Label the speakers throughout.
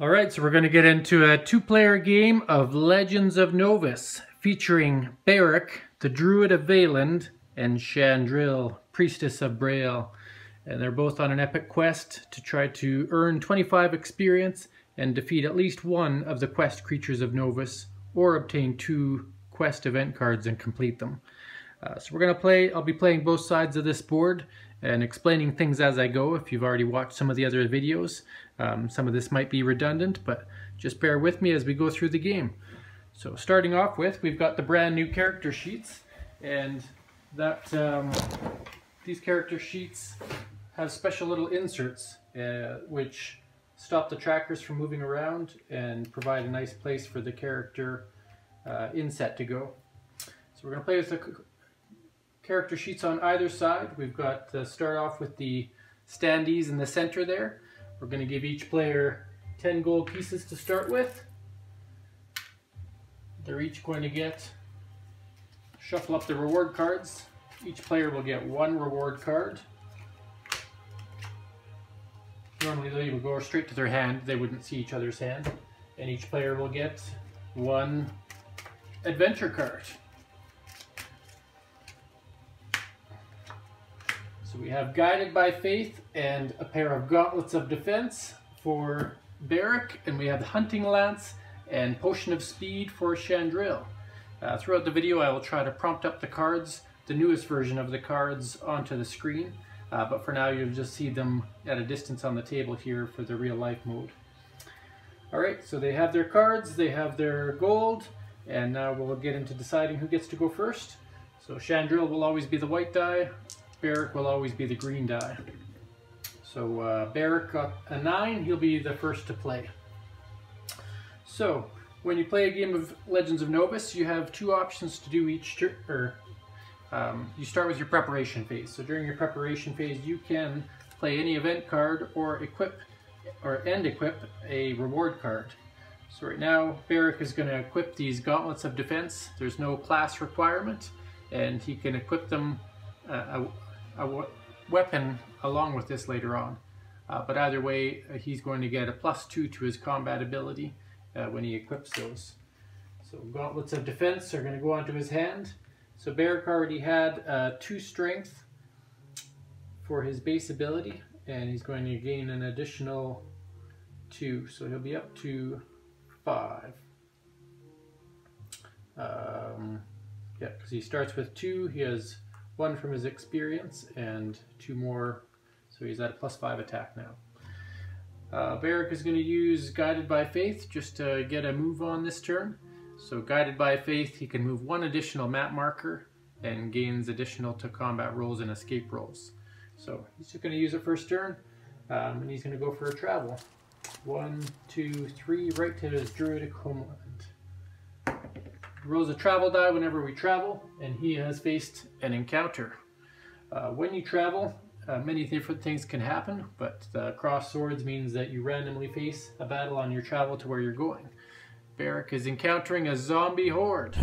Speaker 1: Alright, so we're going to get into a two-player game of Legends of Novus, featuring Beric, the Druid of Valand, and Chandril, Priestess of Braille. And they're both on an epic quest to try to earn 25 experience and defeat at least one of the quest creatures of Novus, or obtain 2 quest event cards and complete them. So we're going to play, I'll be playing both sides of this board and explaining things as I go. If you've already watched some of the other videos, some of this might be redundant, but just bear with me as we go through the game. So starting off with, we've got the brand new character sheets, and that these character sheets have special little inserts which stop the trackers from moving around and provide a nice place for the character inset to go. So we're going to play with the character sheets on either side. We've got start off with the standees in the center there. We're going to give each player 10 gold pieces to start with. They're each going to get, shuffle up the reward cards. Each player will get 1 reward card. Normally they would go straight to their hand, they wouldn't see each other's hand. And each player will get 1 adventure card. So we have Guided by Faith and a pair of Gauntlets of Defense for Beric, and we have the Hunting Lance and Potion of Speed for Chandril. Throughout the video I will try to prompt up the cards, the newest version of the cards, onto the screen, but for now you'll just see them at a distance on the table here for the real life mode. Alright, so they have their cards, they have their gold, and now we'll get into deciding who gets to go first. So Chandril will always be the white die, Beric will always be the green die. So Beric got a 9, he'll be the first to play. So when you play a game of Legends of Novus, you have 2 options to do each turn. You start with your preparation phase. So during your preparation phase you can play any event card or equip a reward card. So right now Beric is going to equip these Gauntlets of Defense. There's no class requirement, and he can equip them a weapon along with this later on. But either way, he's going to get a +2 to his combat ability when he equips those. So Gauntlets of Defense are going to go onto his hand. So Beric already had 2 strength for his base ability, and he's going to gain an additional 2, so he'll be up to 5. Yeah, because he starts with 2, he has 1 from his experience and 2 more, so he's at a +5 attack now. Beric is going to use Guided by Faith just to get a move on this turn. So Guided by Faith, he can move 1 additional map marker and gains additional to combat rolls and escape rolls. So he's just going to use it first turn, and he's going to go for a travel. 1, 2, 3, right to his druidic homeland. Rolls a travel die whenever we travel, and he has faced an encounter. When you travel, many different things can happen, but cross swords means that you randomly face a battle on your travel to where you're going. Beric is encountering a zombie horde. So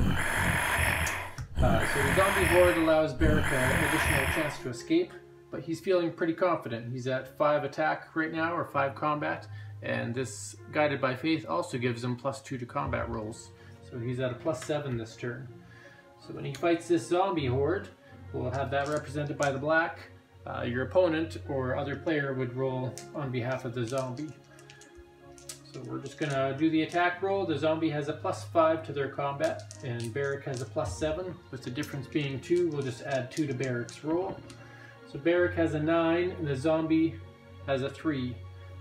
Speaker 1: the zombie horde allows Beric an additional chance to escape, but he's feeling pretty confident. He's at 5 attack right now, or 5 combat, and this Guided by Faith also gives him +2 to combat rolls. So he's at a +7 this turn. So when he fights this zombie horde, we'll have that represented by the black. Your opponent or other player would roll on behalf of the zombie. So we're just going to do the attack roll. The zombie has a +5 to their combat, and Beric has a +7, with the difference being 2. We'll just add 2 to Beric's roll. So Beric has a 9, and the zombie has a 3.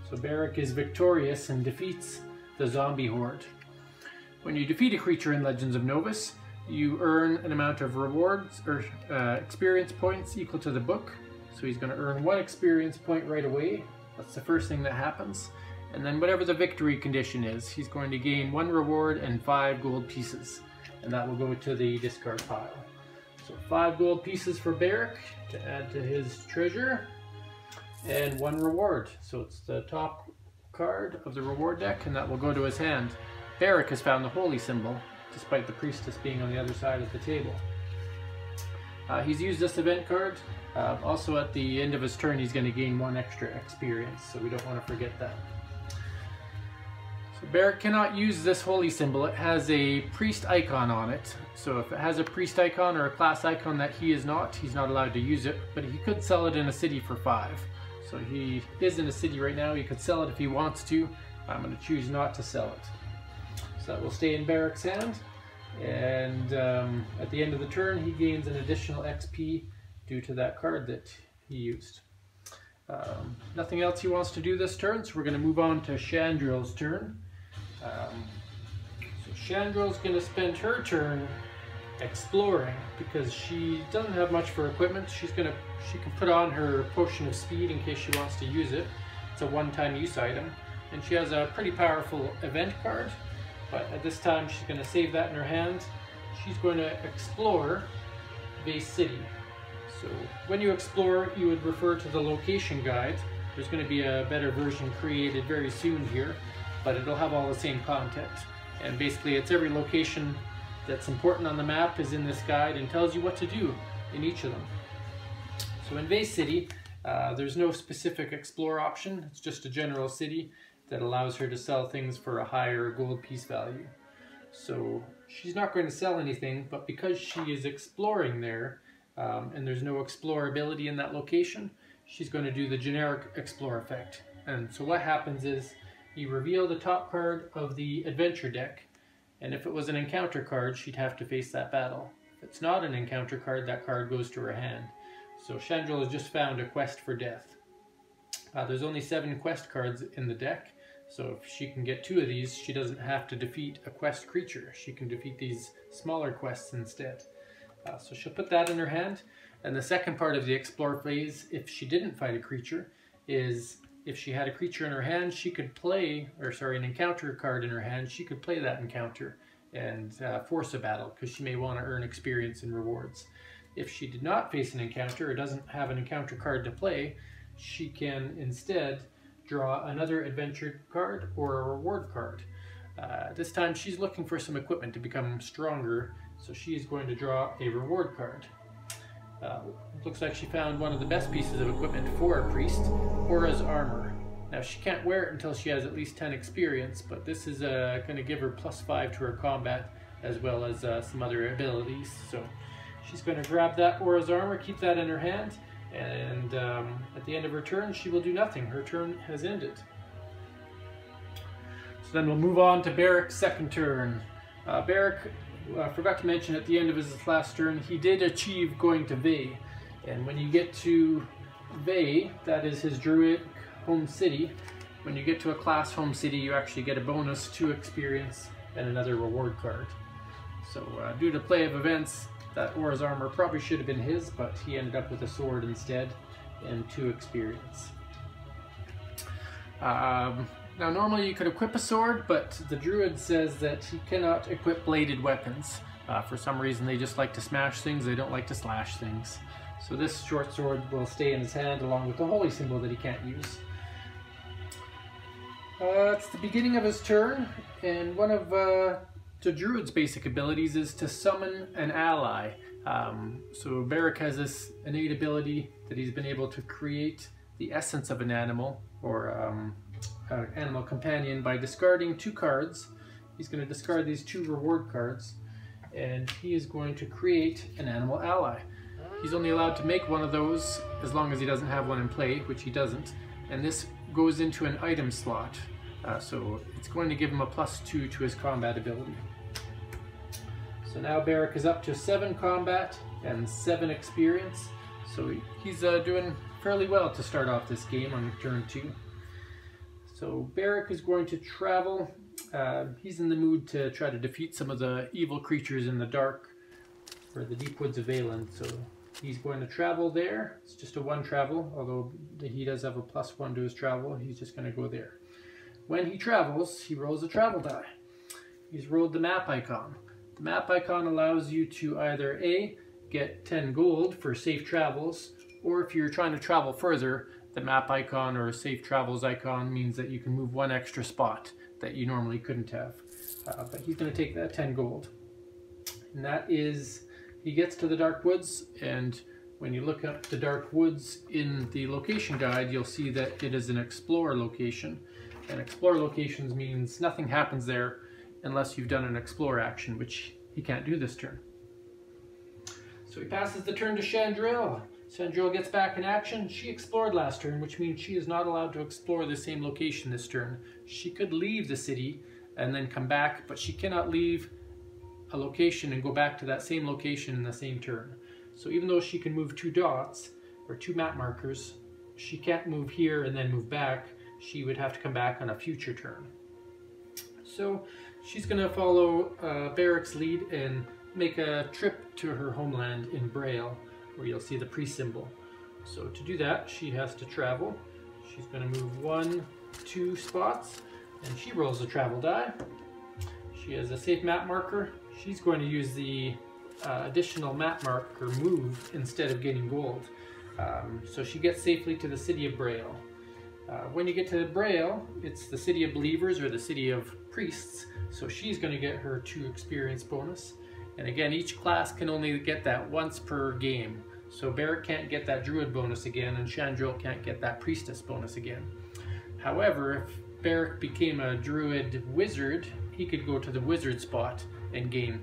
Speaker 1: So Beric is victorious and defeats the zombie horde. When you defeat a creature in Legends of Novus, you earn an amount of rewards or experience points equal to the book. So he's going to earn 1 experience point right away. That's the first thing that happens. And then whatever the victory condition is, he's going to gain 1 reward and 5 gold pieces. And that will go to the discard pile. So 5 gold pieces for Beric to add to his treasure, and 1 reward. So it's the top card of the reward deck, and that will go to his hand. Beric has found the holy symbol, despite the priestess being on the other side of the table. He's used this event card. Also at the end of his turn he's going to gain 1 extra experience, so we don't want to forget that. So Barrick cannot use this holy symbol. It has a priest icon on it. So if it has a priest icon or a class icon that he's not allowed to use it, but he could sell it in a city for 5. So he is in a city right now. He could sell it if he wants to. I'm going to choose not to sell it. So that will stay in Barrick's hand. And at the end of the turn, he gains an additional XP due to that card that he used. Nothing else he wants to do this turn, so we're going to move on to Chandril's turn. So Chandril's going to spend her turn exploring because she doesn't have much for equipment. She can put on her potion of speed in case she wants to use it. It's a one-time use item, and she has a pretty powerful event card. But at this time, she's going to save that in her hand. She's going to explore Vase City. So when you explore, you would refer to the location guide. There's going to be a better version created very soon here, but it'll have all the same content. And basically, it's every location that's important on the map is in this guide and tells you what to do in each of them. So in Vase City, there's no specific explore option. It's just a general city that allows her to sell things for a higher gold piece value. So she's not going to sell anything, but because she is exploring there, and there's no explorability in that location, she's going to do the generic explore effect. And so what happens is you reveal the top card of the adventure deck, and if it was an encounter card, she'd have to face that battle. If it's not an encounter card, that card goes to her hand. So Chandril has just found a quest for death. There's only 7 quest cards in the deck, so if she can get 2 of these, she doesn't have to defeat a quest creature. She can defeat these smaller quests instead. So she'll put that in her hand. And the second part of the explore phase, if she didn't fight a creature, is if she had a creature in her hand, she could play, an encounter card in her hand, she could play that encounter and force a battle, because she may want to earn experience and rewards. If she did not face an encounter or doesn't have an encounter card to play, she can instead draw another adventure card or a reward card. This time she's looking for some equipment to become stronger, so she's going to draw a reward card. Looks like she found one of the best pieces of equipment for a priest, Aura's armor. Now she can't wear it until she has at least 10 experience, but this is going to give her +5 to her combat as well as some other abilities. So she's going to grab that Aura's armor, keep that in her hand, and at the end of her turn she will do nothing. Her turn has ended. So then we'll move on to Barrick's second turn. Barrick, I forgot to mention at the end of his last turn, he did achieve going to Vey. And when you get to Vey, that is his druid home city, when you get to a class home city, you actually get a bonus 2 experience and another reward card. So due to play of events, that Aura's armor probably should have been his, but he ended up with a sword instead and 2 experience. Now normally you could equip a sword, but the druid says that he cannot equip bladed weapons. For some reason they just like to smash things, they don't like to slash things. So this short sword will stay in his hand along with the holy symbol that he can't use. It's the beginning of his turn, and one of the druid's basic abilities is to summon an ally. So Barrick has this innate ability that he's been able to create the essence of an animal, or animal companion, by discarding 2 cards. He's going to discard these 2 reward cards, and he is going to create an animal ally. He's only allowed to make one of those as long as he doesn't have one in play, which he doesn't, and this goes into an item slot. So it's going to give him a +2 to his combat ability. So now Barrick is up to 7 combat and 7 experience, so he's doing fairly well to start off this game on turn 2. So Barrick is going to travel. He's in the mood to try to defeat some of the evil creatures in the dark, or the deep woods of Valen. So he's going to travel there. It's just a 1 travel, although he does have a +1 to his travel. He's just going to go there. When he travels, he rolls a travel die. He's rolled the map icon. The map icon allows you to either A, get 10 gold for safe travels, or if you're trying to travel further, the map icon or safe travels icon means that you can move 1 extra spot that you normally couldn't have. But he's going to take that 10 gold. And that is, he gets to the dark woods, and when you look up the dark woods in the location guide, you'll see that it is an explorer location. And explore locations means nothing happens there unless you've done an explore action, which he can't do this turn. So he passes the turn to Chandril. Chandril gets back in action. She explored last turn, which means she is not allowed to explore the same location this turn. She could leave the city and then come back, but she cannot leave a location and go back to that same location in the same turn. So even though she can move 2 dots or 2 map markers, she can't move here and then move back. She would have to come back on a future turn. So she's going to follow Barrick's lead and make a trip to her homeland in Braille, where you'll see the pre-symbol. So to do that, she has to travel. She's going to move 1, 2 spots, and she rolls a travel die. She has a safe map marker. She's going to use the additional map marker move instead of getting gold. So she gets safely to the city of Braille. When you get to Braille, it's the city of believers or the city of priests, so she's going to get her 2 experience bonus. And again, each class can only get that once per game. So Barrick can't get that druid bonus again, and Chandril can't get that priestess bonus again. However, if Barrick became a druid wizard, he could go to the wizard spot and gain.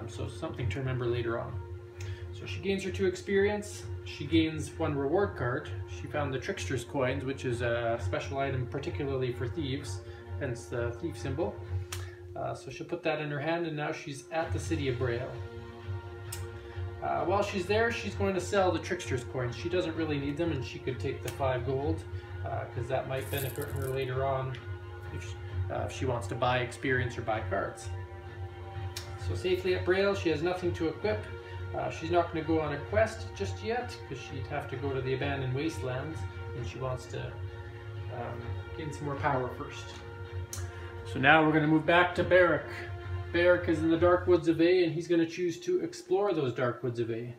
Speaker 1: So something to remember later on. So she gains her 2 experience. She gains 1 reward card. She found the Trickster's Coins, which is a special item particularly for thieves, hence the thief symbol. So she'll put that in her hand, and now she's at the city of Braille. While she's there, she's going to sell the Trickster's Coins. She doesn't really need them, and she could take the 5 gold, because that might benefit her later on if she wants to buy experience or buy cards. So safely at Braille, she has nothing to equip. She's not going to go on a quest just yet, because she'd have to go to the abandoned wastelands, and she wants to gain some more power first. So now we're going to move back to Barrick. Barrick is in the Dark Woods of A, and he's going to choose to explore those Dark Woods of A.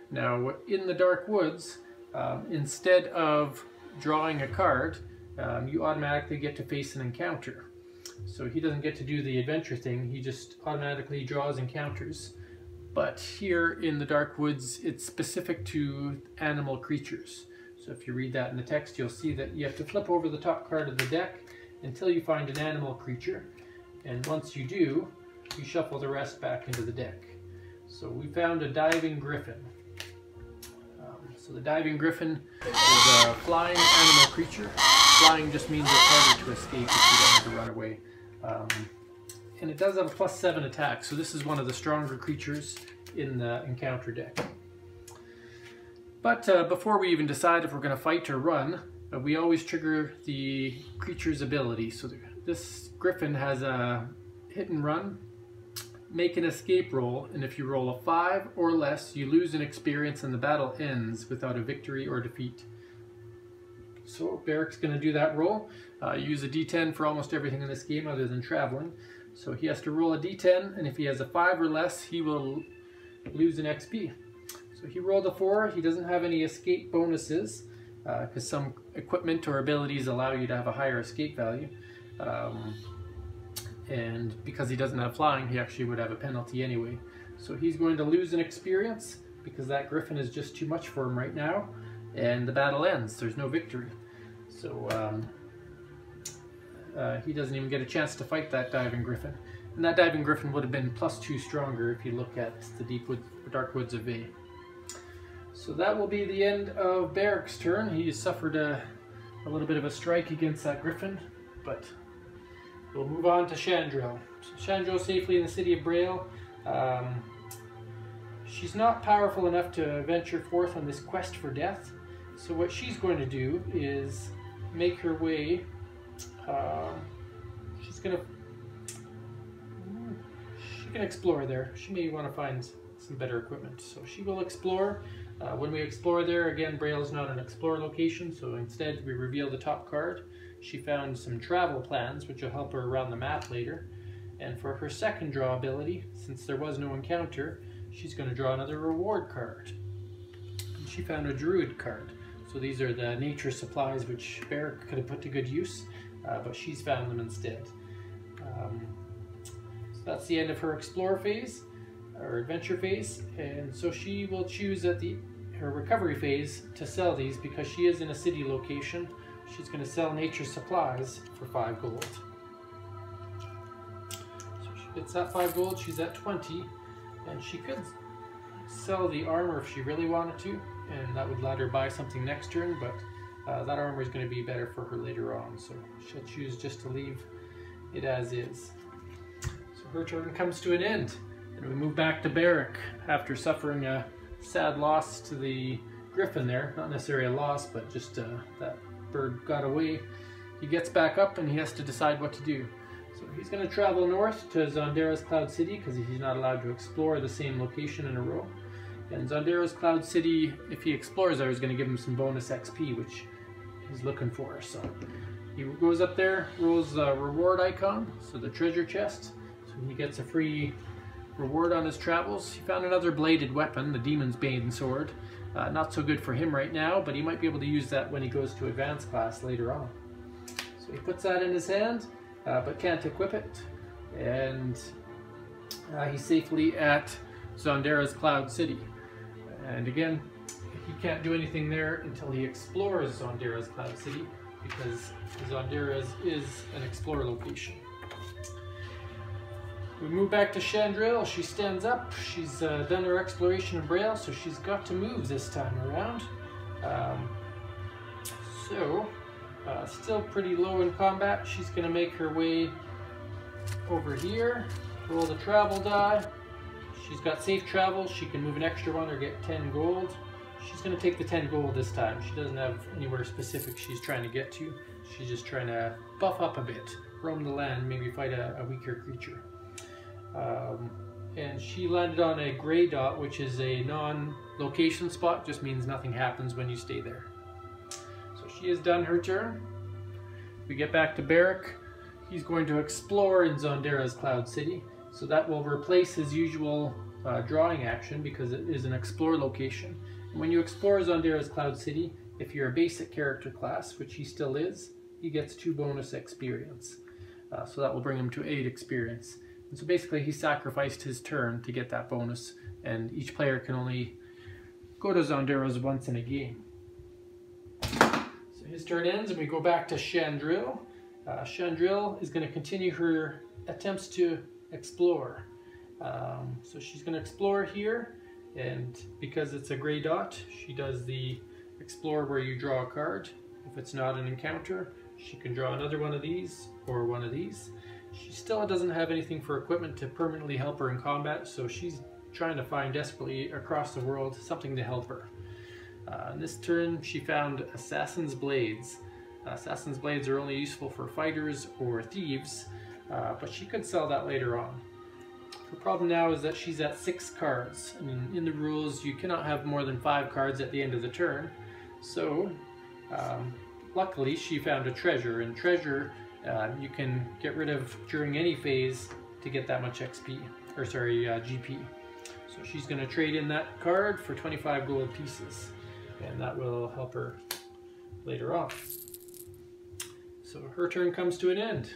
Speaker 1: Now, in the Dark Woods, instead of drawing a card, you automatically get to face an encounter. So he doesn't get to do the adventure thing, he just automatically draws encounters. But here in the Dark Woods, it's specific to animal creatures. So if you read that in the text, you'll see that you have to flip over the top card of the deck until you find an animal creature. And once you do, you shuffle the rest back into the deck. So we found a diving griffin. So the diving griffin is a flying animal creature. Flying just means it's harder to escape if you don't have to run away. And it does have a +7 attack, so this is one of the stronger creatures in the encounter deck. But before we even decide if we're going to fight or run, we always trigger the creature's ability. So this griffin has a hit and run, make an escape roll, and if you roll a 5 or less, you lose an experience and the battle ends without a victory or defeat. So Barrick's going to do that roll. Use a D10 for almost everything in this game other than traveling. So he has to roll a D10, and if he has a 5 or less, he will lose an XP. So he rolled a 4. He doesn't have any escape bonuses, because some equipment or abilities allow you to have a higher escape value. And because he doesn't have flying, he actually would have a penalty anyway. So he's going to lose an experience, because that griffin is just too much for him right now, and the battle ends. There's no victory. So he doesn't even get a chance to fight that diving griffin. And that diving griffin would have been +2 stronger if you look at the Dark Woods of A. So that will be the end of Barrick's turn. He suffered a little bit of a strike against that griffin, but we'll move on to Chandril. So Chandril safely in the city of Braille. She's not powerful enough to venture forth on this quest for death. So what she's going to do is make her way. She can explore there. She may want to find some better equipment. So she will explore. When we explore there, again, Braille is not an explore location, so instead we reveal the top card. She found some travel plans, which will help her around the map later. And for her second draw ability, since there was no encounter, she's going to draw another reward card. And she found a druid card. So these are the nature supplies which Barrick could have put to good use, but she's found them instead. So that's the end of her explore phase, or adventure phase, and so she will choose at her recovery phase to sell these because she is in a city location. she's going to sell nature supplies for 5 gold. So she gets that 5 gold, she's at 20, and she could sell the armor if she really wanted to, and that would let her buy something next turn, but that armor is going to be better for her later on, so she'll choose just to leave it as is. So her turn comes to an end, and we move back to Barrack after suffering a sad loss to the griffin there. Not necessarily a loss, but just that bird got away. He gets back up and he has to decide what to do. So he's going to travel north to Zondera's Cloud City because he's not allowed to explore the same location in a row. And Zondera's Cloud City, if he explores there, is going to give him some bonus XP, which he's looking for. So he goes up there, rolls the reward icon, so the treasure chest. So he gets a free reward on his travels. He found another bladed weapon, the Demon's Bane sword. Not so good for him right now, but he might be able to use that when he goes to advanced class later on. So he puts that in his hand, but can't equip it. And he's safely at Zondera's Cloud City. And again, he can't do anything there until he explores Zondera's Cloud City, because Zondera's is an explorer location. We move back to Chandril. She stands up. She's done her exploration of Braille, so she's got to move this time around. Still pretty low in combat. She's going to make her way over here, roll the travel die. She's got safe travel. She can move an extra one or get 10 gold. She's going to take the 10 gold this time. She doesn't have anywhere specific she's trying to get to. She's just trying to buff up a bit, roam the land, maybe fight a weaker creature. And she landed on a gray dot, which is a non-location spot, just means nothing happens when you stay there. So she has done her turn. We get back to Barrack. He's going to explore in Zondera's Cloud City, so that will replace his usual drawing action because it is an explore location. And when you explore Zondera's Cloud City, if you're a basic character class, which he still is, he gets 2 bonus experience. So that will bring him to 8 experience. And so basically he sacrificed his turn to get that bonus, and each player can only go to Zondera's once in a game. So his turn ends and we go back to Chandril. Chandril is going to continue her attempts to explore. So she's going to explore here, and because it's a gray dot, she does the explore where you draw a card. If it's not an encounter, she can draw another one of these or one of these. She still doesn't have anything for equipment to permanently help her in combat, so she's trying to find desperately across the world something to help her. In this turn, she found Assassin's Blades. Assassin's Blades are only useful for fighters or thieves, but she could sell that later on. The problem now is that she's at 6 cards. I mean, in the rules, you cannot have more than 5 cards at the end of the turn. So, luckily, she found a treasure, and treasure you can get rid of during any phase to get that much XP, or sorry, GP. So she's going to trade in that card for 25 gold pieces, and that will help her later on. So her turn comes to an end.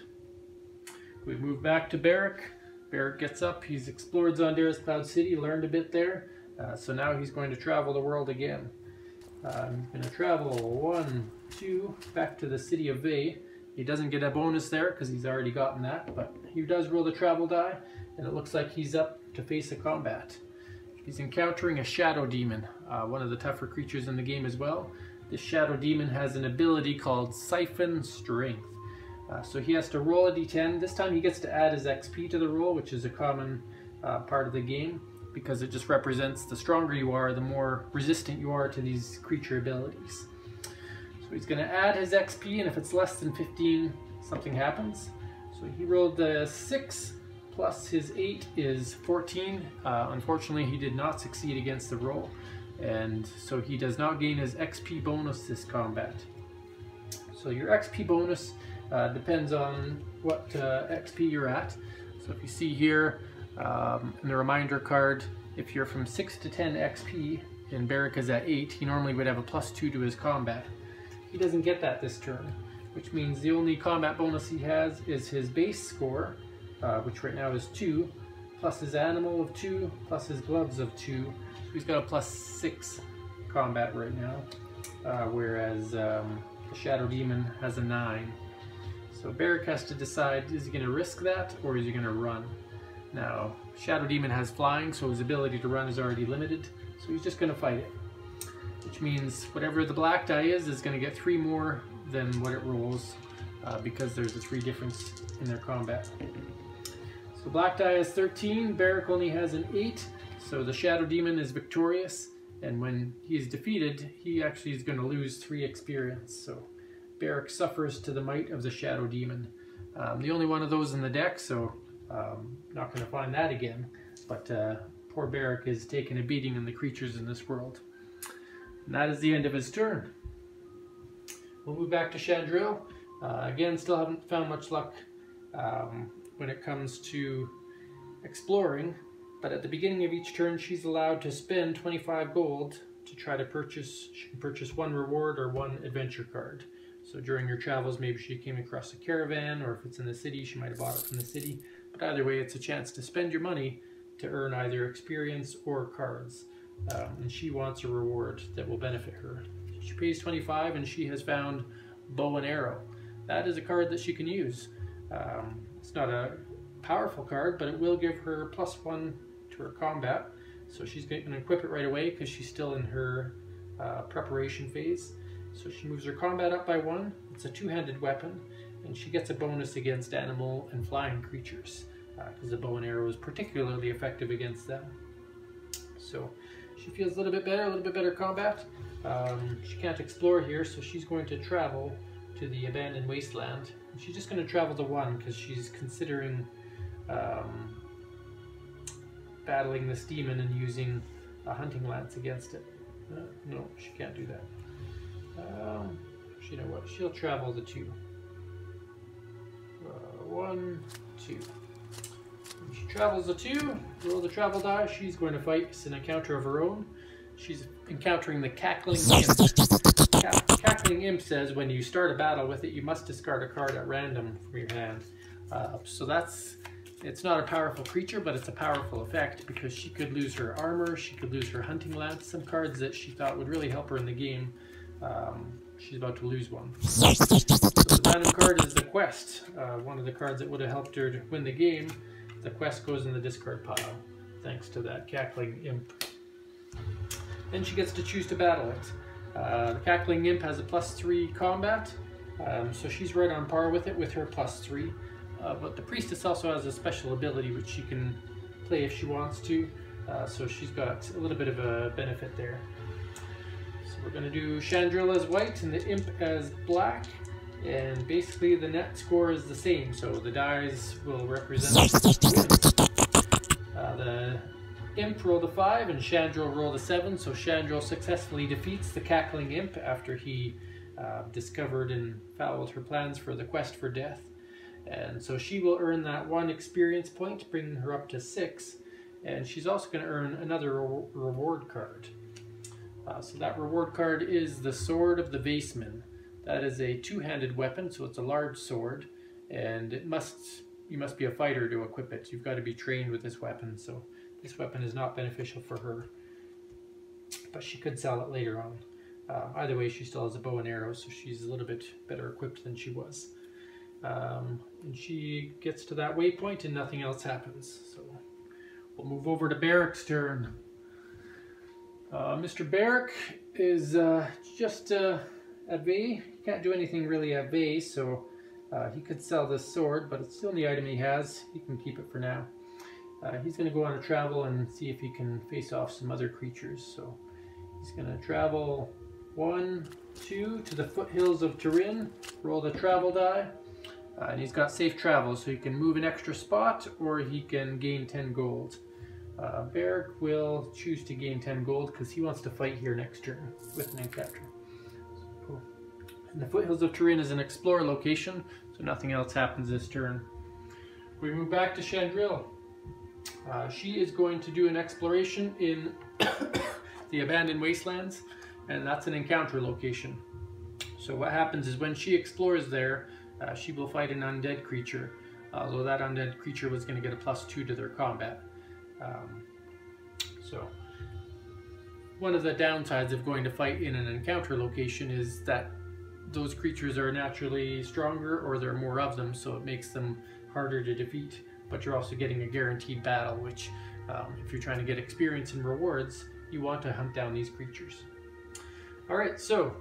Speaker 1: We move back to Barrack. Barrack gets up, he's explored Zondera's Cloud City, learned a bit there, so now he's going to travel the world again. He's going to travel 1, 2, back to the city of Vey. He doesn't get a bonus there because he's already gotten that, but he does roll the travel die, and it looks like he's up to face a combat. He's encountering a shadow demon, one of the tougher creatures in the game as well. This shadow demon has an ability called Siphon Strength. So he has to roll a d10. This time he gets to add his XP to the roll, which is a common part of the game, because it just represents the stronger you are, the more resistant you are to these creature abilities. So he's going to add his XP, and if it's less than 15, something happens. So he rolled the 6 plus his 8 is 14. Unfortunately, he did not succeed against the roll, and so he does not gain his XP bonus this combat. So your XP bonus depends on what XP you're at. So if you see here in the reminder card, if you're from 6 to 10 XP and Barrack is at 8, he normally would have a +2 to his combat. He doesn't get that this turn, which means the only combat bonus he has is his base score, which right now is 2, plus his animal of 2, plus his gloves of 2. So he's got a +6 combat right now, whereas The Shadow Demon has a 9. So Barrick has to decide, is he going to risk that or is he going to run? Now, Shadow Demon has flying, so his ability to run is already limited, so he's just going to fight it. Which means whatever the black die is going to get 3 more than what it rolls, because there's a 3 difference in their combat. So black die has 13, Barrick only has an 8, so the Shadow Demon is victorious, and when he's defeated, he actually is going to lose 3 experience. So Barrick suffers to the might of the Shadow Demon. The only one of those in the deck, so not going to find that again, but poor Barrick is taking a beating in the creatures in this world. And that is the end of his turn. We'll move back to Chandril. Again, still haven't found much luck when it comes to exploring, but at the beginning of each turn she's allowed to spend 25 gold to try to purchase, she can purchase 1 reward or 1 adventure card. So during your travels, maybe she came across a caravan, or if it's in the city, she might have bought it from the city. But either way, it's a chance to spend your money to earn either experience or cards. And she wants a reward that will benefit her. She pays 25 and she has found Bow and Arrow. That is a card that she can use. It's not a powerful card, but it will give her +1 to her combat. So she's going to equip it right away because she's still in her preparation phase. So she moves her combat up by 1. It's a 2-handed weapon, and she gets a bonus against animal and flying creatures because the bow and arrow is particularly effective against them. So she feels a little bit better combat. She can't explore here, so she's going to travel to the abandoned wasteland. And she's just going to travel to 1 because she's considering battling this demon and using a hunting lance against it. No, she can't do that. You know what? She'll travel the 2. 1, 2. When she travels the 2, roll the travel die. She's going to fight. It's an encounter of her own. She's encountering the Cackling Imp. Cackling Imp says when you start a battle with it, you must discard a card at random from your hand. So it's not a powerful creature, but it's a powerful effect because she could lose her armor, she could lose her hunting lance, some cards that she thought would really help her in the game. She's about to lose one. So the random card is the quest. One of the cards that would have helped her to win the game. The quest goes in the discard pile, thanks to that Cackling Imp. Then she gets to choose to battle it. The Cackling Imp has a +3 combat, so she's right on par with it with her +3. But the Priestess also has a special ability which she can play if she wants to, so she's got a little bit of a benefit there. We're going to do Chandril as white and the Imp as black, and basically the net score is the same, so the dies will represent the Imp rolled a 5 and Chandril rolled a 7, so Chandril successfully defeats the Cackling Imp after he discovered and fouled her plans for the quest for death. And so she will earn that 1 experience point, bringing her up to 6, and she's also going to earn another reward card. So that reward card is the Sword of the Vaseman. That is a 2-handed weapon, so it's a large sword, and you must be a fighter to equip it. You've got to be trained with this weapon, so this weapon is not beneficial for her, but she could sell it later on. Either way, she still has a bow and arrow, so she's a little bit better equipped than she was. And she gets to that waypoint and nothing else happens. So we'll move over to Barrick's turn. Mr. Barrick is just at bay. He can't do anything really at bay, so he could sell this sword, but it's the only item he has. He can keep it for now. He's going to go on a travel and see if he can face off some other creatures. So he's going to travel 1, 2 to the foothills of Turin, roll the travel die, and he's got safe travel, so he can move an extra spot or he can gain 10 gold. Barrick will choose to gain 10 gold because he wants to fight here next turn with an encounter. So, and the foothills of Turin is an explore location, so nothing else happens this turn. We move back to Chandril. She is going to do an exploration in the abandoned wastelands, and that's an encounter location. So what happens is when she explores there, she will fight an undead creature, although that undead creature was going to get a +2 to their combat. So one of the downsides of going to fight in an encounter location is that those creatures are naturally stronger, or there are more of them, so it makes them harder to defeat. But you're also getting a guaranteed battle, which if you're trying to get experience and rewards, you want to hunt down these creatures. Alright, so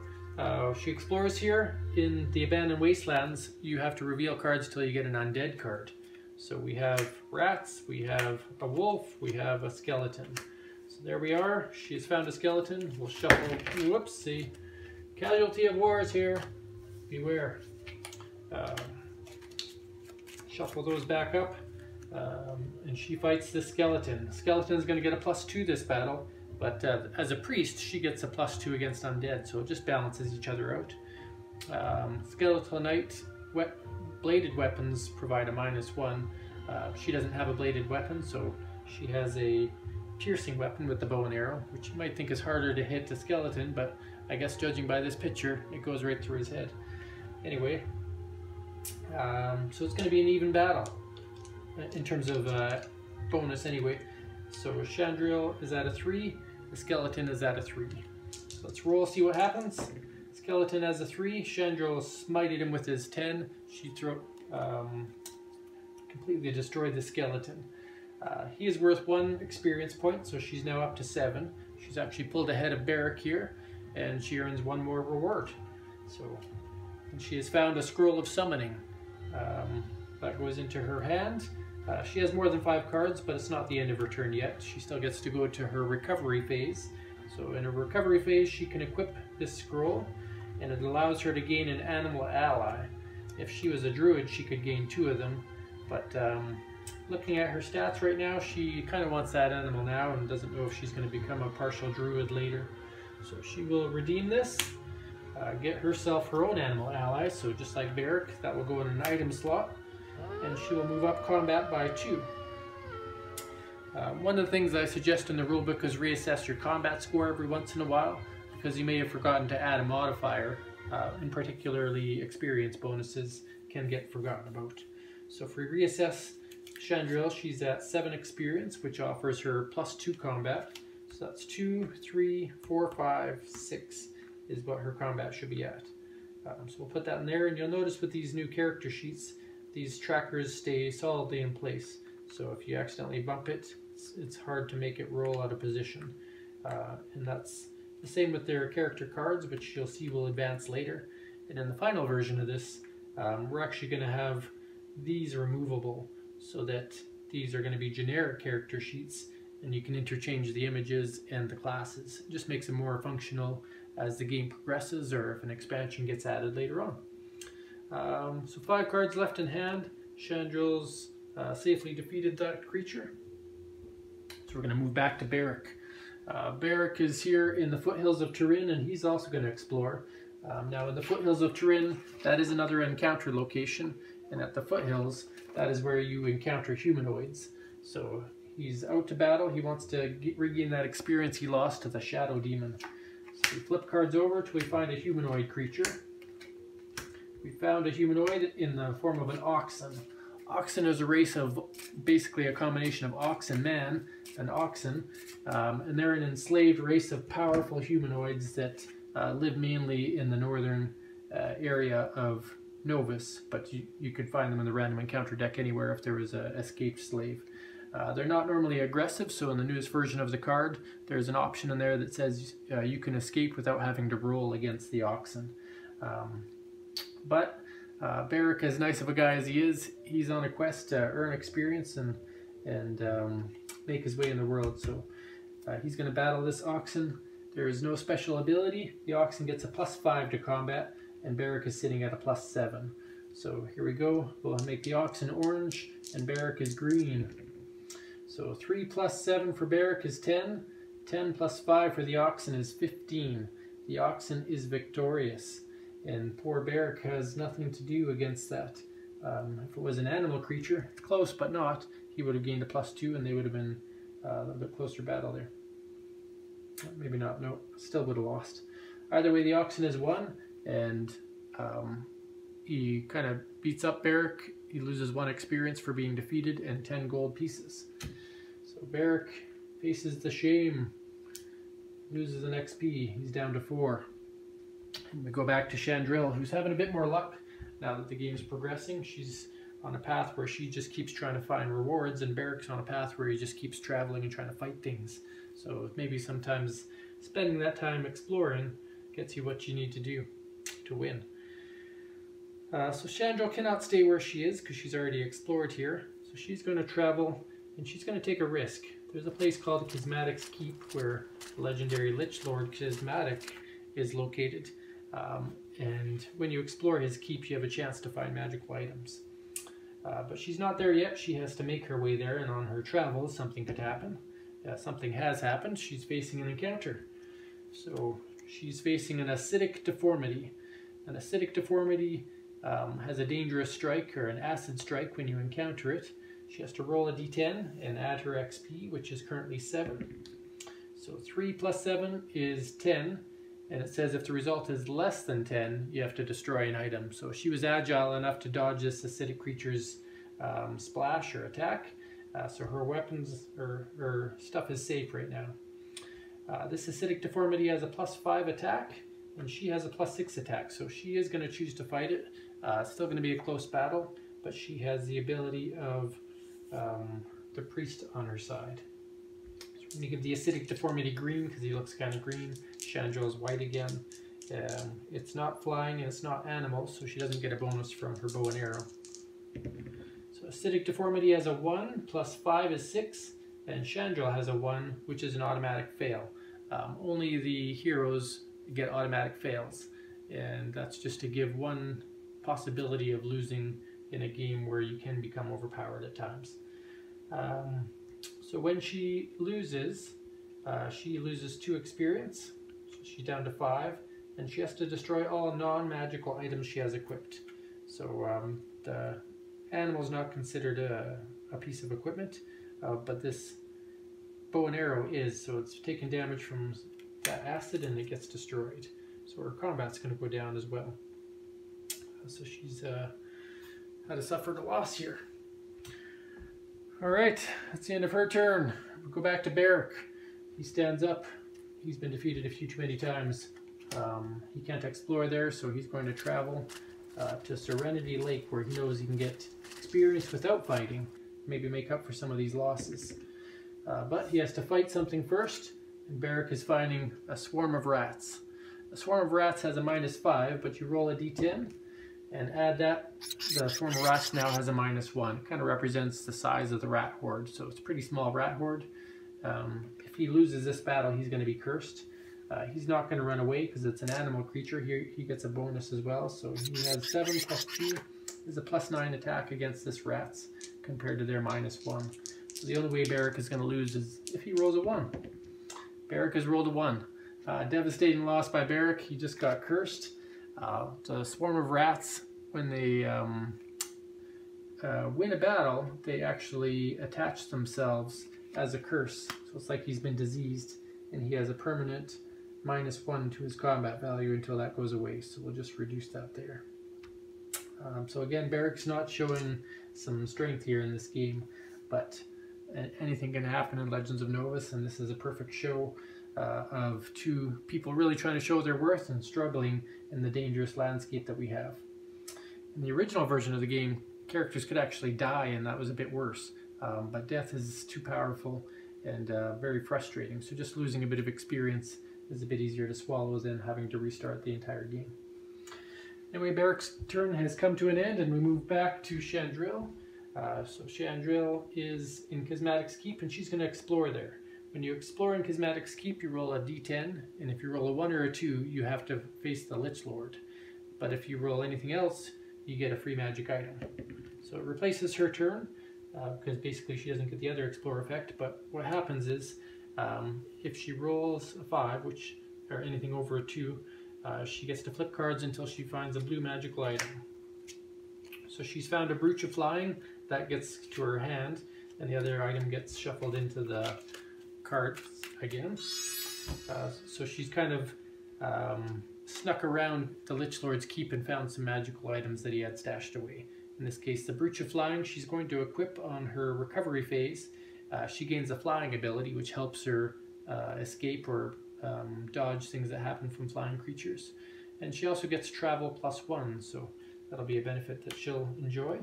Speaker 1: she explores here. In the Abandoned Wastelands, you have to reveal cards till you get an undead card. So we have rats, we have a wolf, we have a skeleton. So there we are. She has found a skeleton. We'll shuffle. Whoopsie. Casualty of war is here. Beware. Shuffle those back up. And she fights the skeleton. The skeleton is going to get a +2 this battle, but as a priest, she gets a +2 against undead, so it just balances each other out. Skeletal Knight, bladed weapons provide a -1. She doesn't have a bladed weapon, so she has a piercing weapon with the bow and arrow, which you might think is harder to hit the skeleton, but I guess judging by this picture, it goes right through his head. Anyway, so it's going to be an even battle in terms of bonus anyway. So Chandril is at a 3, the skeleton is at a 3. So let's roll, see what happens. Skeleton has a 3, Chandril smited him with his 10. She completely destroyed the skeleton. He is worth 1 experience point, so she's now up to 7. She's actually pulled ahead of Barrick here, and she earns 1 more reward. So, and she has found a scroll of summoning. That goes into her hand. She has more than 5 cards, but it's not the end of her turn yet. She still gets to go to her recovery phase. So in her recovery phase, she can equip this scroll, and it allows her to gain an animal ally. If she was a druid, she could gain 2 of them, but looking at her stats right now, she kind of wants that animal now and doesn't know if she's going to become a partial druid later. So she will redeem this, get herself her own animal ally, so just like Barrick, that will go in an item slot, and she will move up combat by 2. One of the things I suggest in the rulebook is reassess your combat score every once in a while, because you may have forgotten to add a modifier, and particularly experience bonuses can get forgotten about. So if we reassess Chandril, she's at 7 experience, which offers her +2 combat. So that's 2, 3, 4, 5, 6 is what her combat should be at. So we'll put that in there, and you'll notice with these new character sheets, these trackers stay solidly in place. So if you accidentally bump it, it's hard to make it roll out of position. And that's the same with their character cards, which you'll see will advance later. And in the final version of this, we're actually going to have these removable, so that these are going to be generic character sheets, and you can interchange the images and the classes. It just makes them more functional as the game progresses, or if an expansion gets added later on. So 5 cards left in hand. Chandril's safely defeated that creature. So we're going to move back to Barrick. Barrick is here in the foothills of Turin, and he's also going to explore. Now in the foothills of Turin, that is another encounter location, and at the foothills, that is where you encounter humanoids. So he's out to battle. He wants to regain that experience he lost to the Shadow Demon. So we flip cards over till we find a humanoid creature. We found a humanoid in the form of an oxen. Oxen is a race of basically a combination of ox and man, and oxen, and they're an enslaved race of powerful humanoids that live mainly in the northern area of Novus, but you could find them in the random encounter deck anywhere if there was an escaped slave. They're not normally aggressive, so in the newest version of the card, there's an option in there that says you can escape without having to roll against the oxen. But Barrick, as nice of a guy as he is, he's on a quest to earn experience and make his way in the world, so he's going to battle this oxen. There is no special ability. The oxen gets a +5 to combat, and Barrick is sitting at a +7. So here we go. We'll make the oxen orange, and Barrick is green. So 3 + 7 for Barrick is 10. 10 + 5 for the oxen is 15. The oxen is victorious, and poor Barrick has nothing to do against that. If it was an animal creature, close but not, he would have gained a +2, and they would have been a little bit closer battle there. Maybe not, no, still would have lost. Either way, the oxen is 1, and he kind of beats up Barrick. He loses 1 experience for being defeated and 10 gold pieces. So Barrick faces the shame, loses an XP, he's down to 4. We go back to Chandril, who's having a bit more luck now that the game's progressing. She's on a path where she just keeps trying to find rewards, and Barrick's on a path where he just keeps traveling and trying to fight things. So maybe sometimes spending that time exploring gets you what you need to do to win. So Chandril cannot stay where she is because she's already explored here. So she's going to travel and she's going to take a risk. There's a place called Kismatic's Keep where the legendary Lich Lord Kismatic is located. And when you explore his keep, you have a chance to find magical items. But she's not there yet. She has to make her way there, and on her travels, something could happen. Something has happened. She's facing an encounter. So she's facing an acidic deformity. An acidic deformity has a dangerous strike, or an acid strike, when you encounter it. She has to roll a d10 and add her XP, which is currently 7. So 3 plus 7 is 10. And it says if the result is less than 10, you have to destroy an item. So she was agile enough to dodge this acidic creature's splash or attack. So her weapons, or her stuff is safe right now. This acidic deformity has a +5 attack, and she has a +6 attack. So she is going to choose to fight it. It's still going to be a close battle, but she has the ability of the priest on her side. So we're going to give the acidic deformity green because he looks kind of green. Chandril's white again. It's not flying and it's not animal, so she doesn't get a bonus from her bow and arrow. So acidic deformity has a 1, +5 is 6, and Chandril has a 1, which is an automatic fail. Only the heroes get automatic fails, and that's just to give one possibility of losing in a game where you can become overpowered at times. So when she loses 2 experience. She's down to 5, and she has to destroy all non-magical items she has equipped. So the animal's not considered a piece of equipment, but this bow and arrow is, so it's taking damage from that acid and it gets destroyed. So her combat's going to go down as well. So she's had to suffer the loss here. Alright, that's the end of her turn. We'll go back to Barrick. He stands up. He's been defeated a few too many times. He can't explore there, so he's going to travel to Serenity Lake, where he knows he can get experience without fighting, maybe make up for some of these losses. But he has to fight something first, and Barrick is finding a swarm of rats. A swarm of rats has a -5, but you roll a d10 and add that. The swarm of rats now has a -1. It kind of represents the size of the rat horde, so it's a pretty small rat horde. If he loses this battle, he's going to be cursed. He's not going to run away because it's an animal creature. Here he gets a bonus as well. So he has 7 + 2 is a +9 attack against this rats compared to their -1. So the only way Barrick is going to lose is if he rolls a 1. Barrick has rolled a 1. Devastating loss by Barrick. He just got cursed. The swarm of rats, when they win a battle, they actually attach themselves as a curse. So it's like he's been diseased, and he has a permanent -1 to his combat value until that goes away. So we'll just reduce that there. So again, Barrick's not showing some strength here in this game, but anything can happen in Legends of Novus, and this is a perfect show of 2 people really trying to show their worth and struggling in the dangerous landscape that we have. In the original version of the game, characters could actually die, and that was a bit worse. But death is too powerful and very frustrating, so just losing a bit of experience is a bit easier to swallow than having to restart the entire game. Anyway, Barrick's turn has come to an end, and we move back to Chandril. So Chandril is in Kismatic's Keep, and she's going to explore there. When you explore in Kismatic's Keep, you roll a d10, and if you roll a 1 or a 2, you have to face the Lich Lord. But if you roll anything else, you get a free magic item. So it replaces her turn, because basically she doesn't get the other explore effect. But what happens is, if she rolls a 5, or anything over a 2, she gets to flip cards until she finds a blue magical item. So she's found a Brooch of Flying, that gets to her hand, and the other item gets shuffled into the cards again. So she's kind of snuck around the Lich Lord's Keep and found some magical items that he had stashed away. In this case, the Brooch of Flying, she's going to equip on her recovery phase. She gains a flying ability, which helps her escape or dodge things that happen from flying creatures. and she also gets travel +1, so that'll be a benefit that she'll enjoy.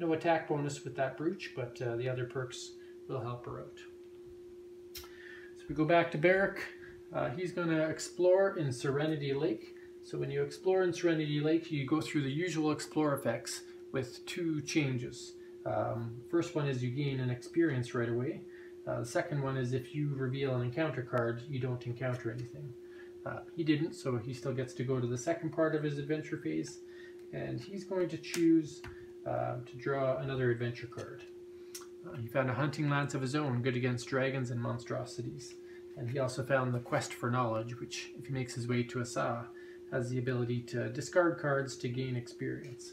Speaker 1: No attack bonus with that brooch, but the other perks will help her out. So we go back to Barrick. He's going to explore in Serenity Lake. So when you explore in Serenity Lake, you go through the usual explore effects with 2 changes. First one is you gain an experience right away. The second one is if you reveal an encounter card, you don't encounter anything. He didn't, so he still gets to go to the second part of his adventure phase, and he's going to choose to draw another adventure card. He found a hunting lance of his own, good against dragons and monstrosities. And he also found the Quest for Knowledge, which, if he makes his way to Asa, has the ability to discard cards to gain experience.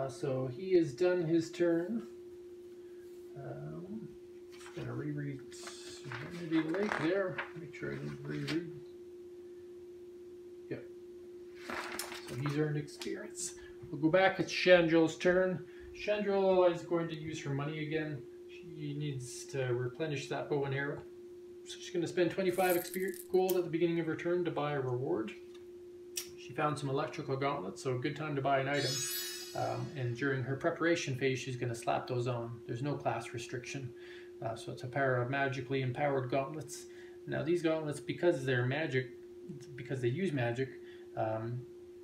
Speaker 1: So he has done his turn. Just going to reread Serenity Lake there. Make sure I didn't reread. Yep. So he's earned experience. We'll go back. It's Chandril's turn. Chandril is going to use her money again. She needs to replenish that bow and arrow. So she's going to spend 25 gold at the beginning of her turn to buy a reward. She found some electrical gauntlets, so a good time to buy an item. And during her preparation phase, she's going to slap those on. There's no class restriction. So it's a pair of magically empowered gauntlets. Now these gauntlets, because they're magic, because they use magic,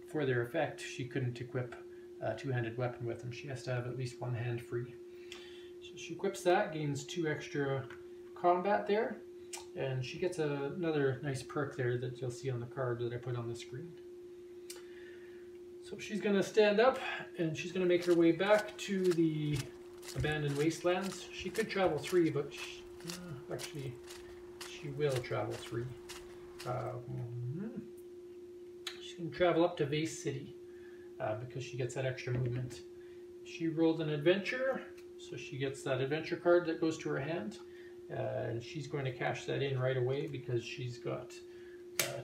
Speaker 1: for their effect, she couldn't equip a 2-handed weapon with them. She has to have at least one hand free. So she equips that, gains 2 extra combat there, and she gets another nice perk there that you'll see on the card that I put on the screen. So she's going to stand up, and she's going to make her way back to the abandoned wastelands. She could travel 3, but actually she will travel 3. She can travel up to Vase City because she gets that extra movement. She rolled an adventure, so she gets that adventure card that goes to her hand, and she's going to cash that in right away because she's got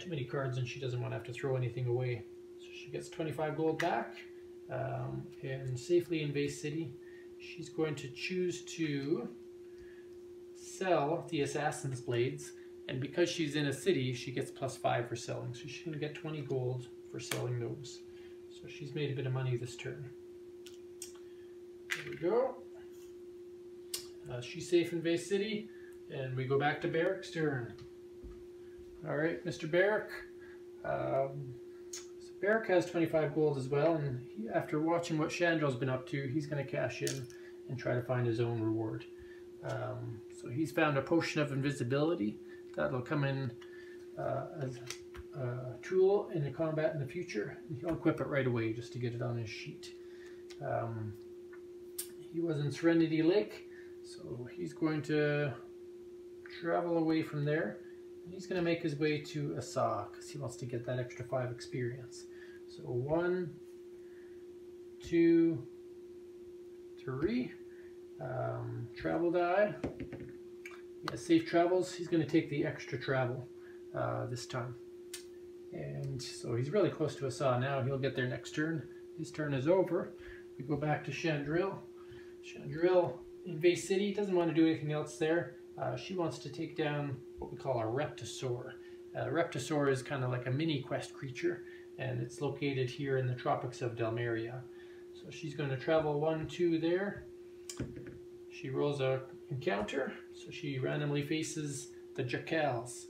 Speaker 1: too many cards and she doesn't want to have to throw anything away. So she gets 25 gold back, and safely in Vase City, she's going to choose to sell the Assassin's Blades, and because she's in a city, she gets +5 for selling, so she's going to get 20 gold for selling those. So she's made a bit of money this turn. There we go. She's safe in Vase City, and we go back to Barrick's turn. Alright, Mr. Barrick. So Barrick has 25 gold as well, and after watching what Chandril's been up to, he's going to cash in and try to find his own reward. So he's found a potion of invisibility that'll come in as a tool in the combat in the future. He'll equip it right away just to get it on his sheet. He was in Serenity Lake, so he's going to travel away from there. And he's going to make his way to Asa because he wants to get that extra 5 experience. So 1, 2, 3. Travel die. He has safe travels. He's going to take the extra travel this time. And so he's really close to Asa now. He'll get there next turn. His turn is over. We go back to Chandril. Chandril in Vase City doesn't want to do anything else there. She wants to take down what we call a Reptosaur. Reptosaur is kind of like a mini quest creature, and it's located here in the tropics of Delmeria. So she's going to travel 1, 2 there. She rolls a encounter, so she randomly faces the jackals,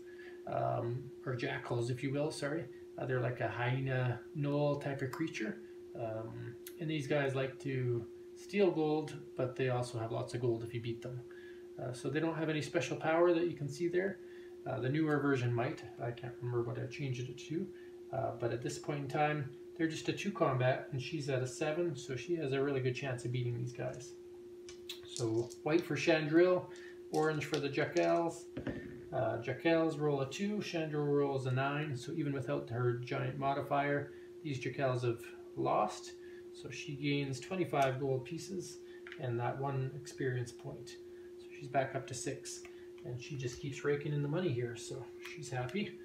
Speaker 1: or jackals if you will, sorry. They're like a hyena gnoll type of creature, and these guys like to steal gold, but they also have lots of gold if you beat them. So they don't have any special power that you can see there. The newer version might. I can't remember what I changed it to, but at this point in time they're just a 2 combat, and she's at a 7, so she has a really good chance of beating these guys. So white for Chandril, orange for the jackals. Jackals roll a 2, Chandril rolls a 9, so even without her giant modifier, these jackals have lost. So she gains 25 gold pieces and that 1 experience point. So she's back up to 6, and she just keeps raking in the money here, so she's happy.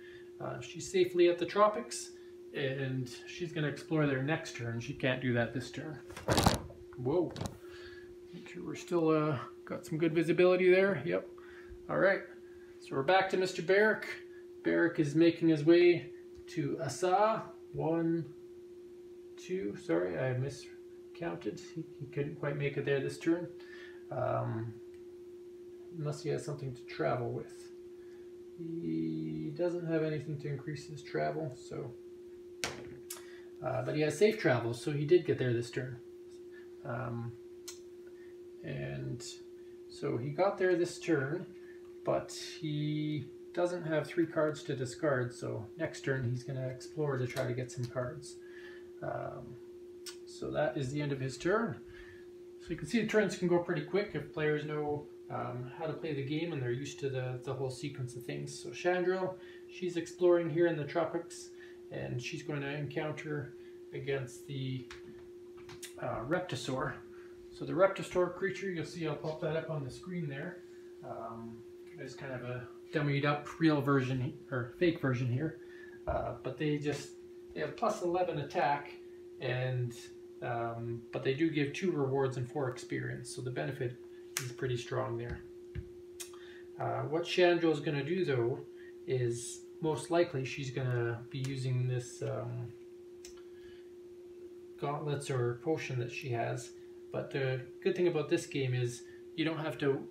Speaker 1: She's safely at the tropics, and she's going to explore there next turn. She can't do that this turn. Whoa. Make sure we're still got some good visibility there. Yep. Alright. So we're back to Mr. Barrick. Barrick is making his way to Asa. 1, 2, sorry, I miscounted. He couldn't quite make it there this turn. Unless he has something to travel with. He doesn't have anything to increase his travel, so but he has safe travel, so he did get there this turn. And so he got there this turn, but he doesn't have 3 cards to discard, so next turn he's going to explore to try to get some cards. So that is the end of his turn. So you can see the turns can go pretty quick if players know how to play the game and they're used to the whole sequence of things. So Chandril, she's exploring here in the tropics, and she's going to encounter against the Reptosaur. So the Reptosaur creature, you'll see I'll pop that up on the screen there. There's kind of a dummied up real version, or fake version here. But they have plus 11 attack, and but they do give 2 rewards and 4 experience, so the benefit is pretty strong there. What Chandril is going to do though is most likely she's going to be using this gauntlets or potion that she has. But the good thing about this game is you don't have to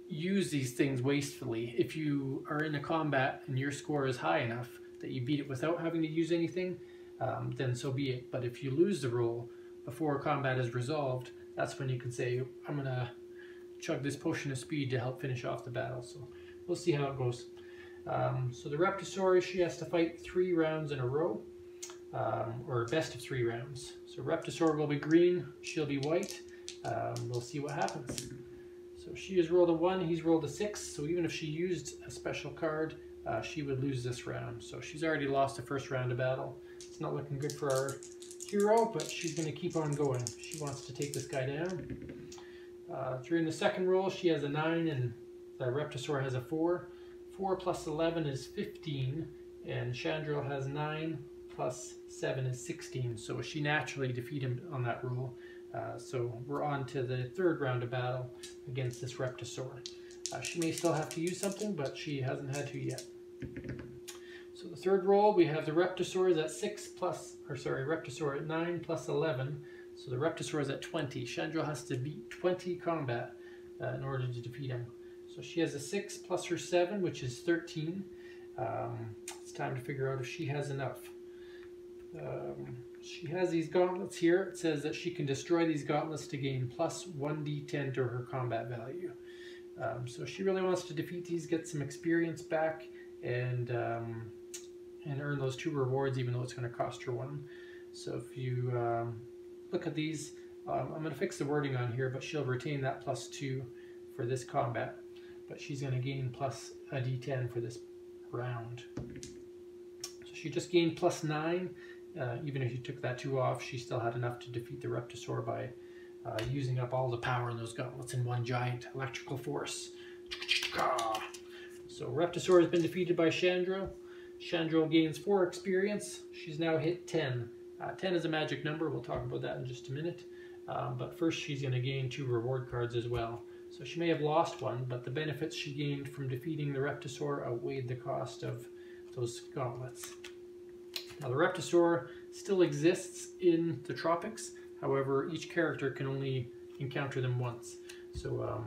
Speaker 1: use these things wastefully. If you are in a combat and your score is high enough that you beat it without having to use anything, then so be it. But if you lose the roll before combat is resolved, that's when you can say, I'm going to chug this potion of speed to help finish off the battle. So we'll see how it goes. So the Reptosaur, she has to fight 3 rounds in a row, or best of 3 rounds. So Reptosaur will be green, she'll be white. We'll see what happens. So she has rolled a 1, he's rolled a 6, so even if she used a special card, she would lose this round. So she's already lost the first round of battle. It's not looking good for our hero, but she's going to keep on going. She wants to take this guy down. During the second roll, she has a 9, and the Reptosaur has a 4. 4 plus 11 is 15, and Chandril has 9 plus 7 is 16, so she naturally defeated him on that roll. So we're on to the 3rd round of battle against this Reptosaur. She may still have to use something, but she hasn't had to yet. So the 3rd roll, we have the Reptosaur is at 6 plus, or sorry, Reptosaur at 9 plus 11. So the Reptosaur is at 20. Chandril has to beat 20 combat in order to defeat him. So she has a 6 plus her 7, which is 13. It's time to figure out if she has enough. She has these gauntlets here. It says that she can destroy these gauntlets to gain plus 1d10 to her combat value. So she really wants to defeat these, get some experience back, and earn those 2 rewards, even though it's going to cost her 1. So if you look at these, I'm going to fix the wording on here, but she'll retain that plus 2 for this combat. But she's going to gain plus a d10 for this round. So she just gained plus 9. Even if you took that 2 off, she still had enough to defeat the Reptosaur by using up all the power in those gauntlets in one giant electrical force. So Reptosaur has been defeated by Chandril. Chandril gains 4 experience. She's now hit 10. 10 is a magic number. We'll talk about that in just a minute. But first she's going to gain 2 reward cards as well. So she may have lost 1, but the benefits she gained from defeating the Reptosaur outweighed the cost of those gauntlets. Now the Reptosaur still exists in the tropics. However, each character can only encounter them once. So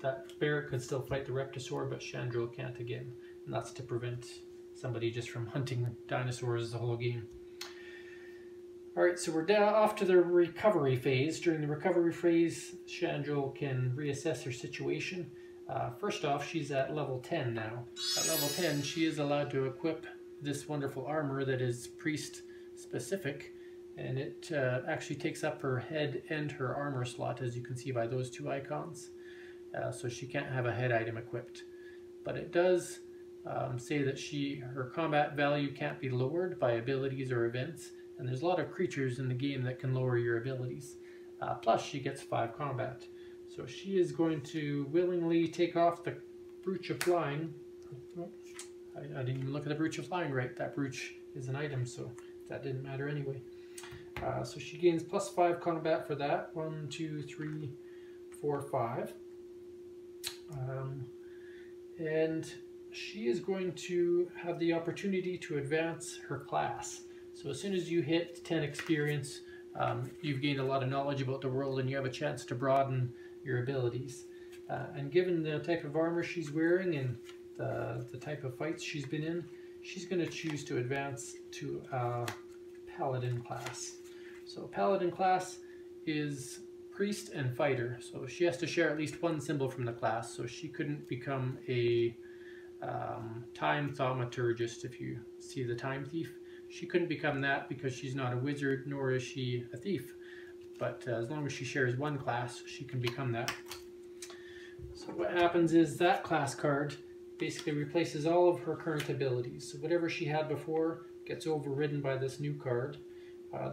Speaker 1: that bear could still fight the Reptosaur, but Chandril can't again. And that's to prevent somebody just from hunting dinosaurs the whole game. Alright, so we're off to the recovery phase. During the recovery phase, Chandril can reassess her situation. First off, she's at level 10 now. At level 10, she is allowed to equip this wonderful armor that is priest specific, and it actually takes up her head and her armor slot, as you can see by those 2 icons. So she can't have a head item equipped. But it does say that her combat value can't be lowered by abilities or events, and there's a lot of creatures in the game that can lower your abilities. Plus she gets 5 combat. So she is going to willingly take off the Brooch of Flying. I didn't even look at the Brooch of Flying right. That brooch is an item, so that didn't matter anyway. So she gains plus 5 combat for that. 1, 2, 3, 4, 5. And she is going to have the opportunity to advance her class. So as soon as you hit 10 experience, you've gained a lot of knowledge about the world and you have a chance to broaden your abilities. And given the type of armor she's wearing and the type of fights she's been in, she's going to choose to advance to Paladin class. So Paladin class is Priest and Fighter, so she has to share at least one symbol from the class, so she couldn't become a Time Thaumaturgist. If you see the Time Thief, she couldn't become that because she's not a wizard, nor is she a thief, but as long as she shares one class, she can become that. So what happens is that class card basically replaces all of her current abilities. So whatever she had before gets overridden by this new card.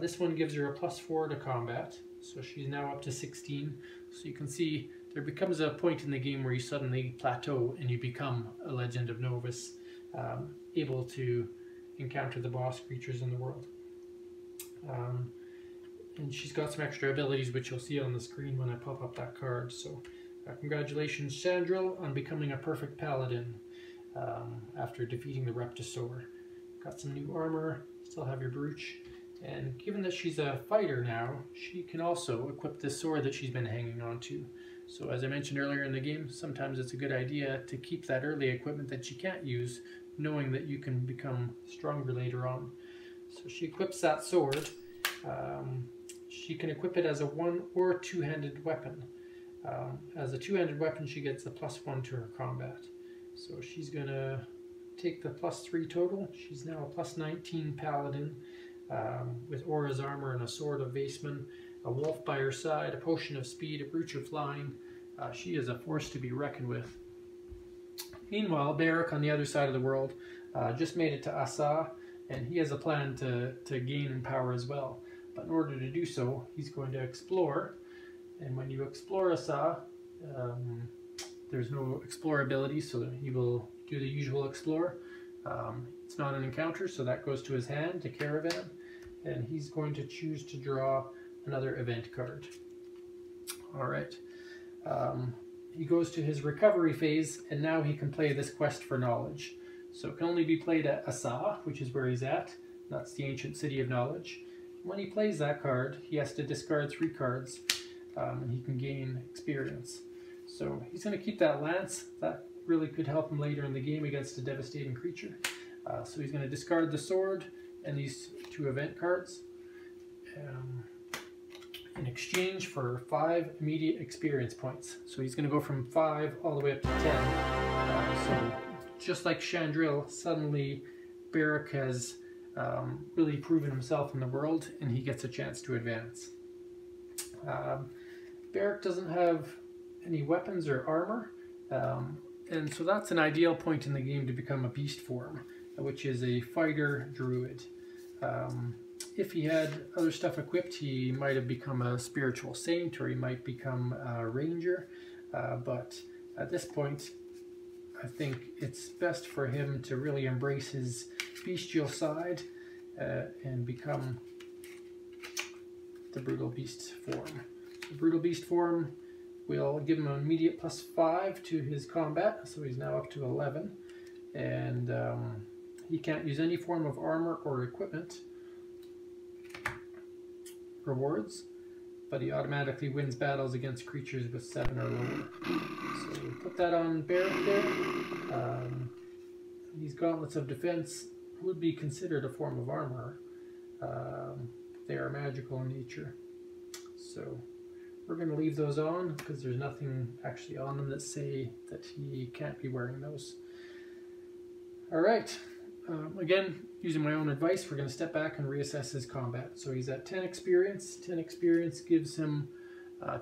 Speaker 1: This one gives her a +4 to combat, so she's now up to 16. So you can see there becomes a point in the game where you suddenly plateau and you become a Legend of Novus, able to encounter the boss creatures in the world. And she's got some extra abilities which you'll see on the screen when I pop up that card. So congratulations, Chandril, on becoming a perfect paladin after defeating the Reptosaur. Got some new armor, still have your brooch, and given that she's a fighter now, she can also equip this sword that she's been hanging on to. So as I mentioned earlier in the game, sometimes it's a good idea to keep that early equipment that you can't use, knowing that you can become stronger later on. So she equips that sword. She can equip it as a one or two-handed weapon. As a two-handed weapon, she gets a +1 to her combat. So she's going to take the +3 total. She's now a +19 paladin with Aura's armor and a sword of Vaseman, a wolf by her side, a potion of speed, a brooch of flying. She is a force to be reckoned with. Meanwhile, Barak on the other side of the world just made it to Asa, and he has a plan to gain in power as well. But in order to do so, he's going to explore. And when you explore Asa, there's no explorability, so he will do the usual explore. It's not an encounter, so that goes to his hand, to Caravan, and he's going to choose to draw another event card. Alright. He goes to his recovery phase, and now he can play this quest for knowledge. So it can only be played at Asa, which is where he's at. That's the ancient city of knowledge. When he plays that card, he has to discard 3 cards, and he can gain experience. So he's going to keep that lance. That really could help him later in the game against a devastating creature. So he's going to discard the sword and these 2 event cards in exchange for 5 immediate experience points. So he's going to go from 5 all the way up to 10. So just like Chandril, suddenly Barak has really proven himself in the world, and he gets a chance to advance. Barak doesn't have any weapons or armor, and so that's an ideal point in the game to become a beast form, which is a fighter druid. If he had other stuff equipped, he might have become a spiritual saint, or he might become a ranger, but at this point I think it's best for him to really embrace his bestial side and become the brutal beast form. The brutal beast form will give him an immediate +5 to his combat, so he's now up to 11, and he can't use any form of armor or equipment rewards, but he automatically wins battles against creatures with 7 or lower. So we'll put that on Barak there. These gauntlets of defense would be considered a form of armor. They are magical in nature. So we're going to leave those on because there's nothing actually on them that say that he can't be wearing those. Alright, again, using my own advice, we're going to step back and reassess his combat. So he's at 10 experience. 10 experience gives him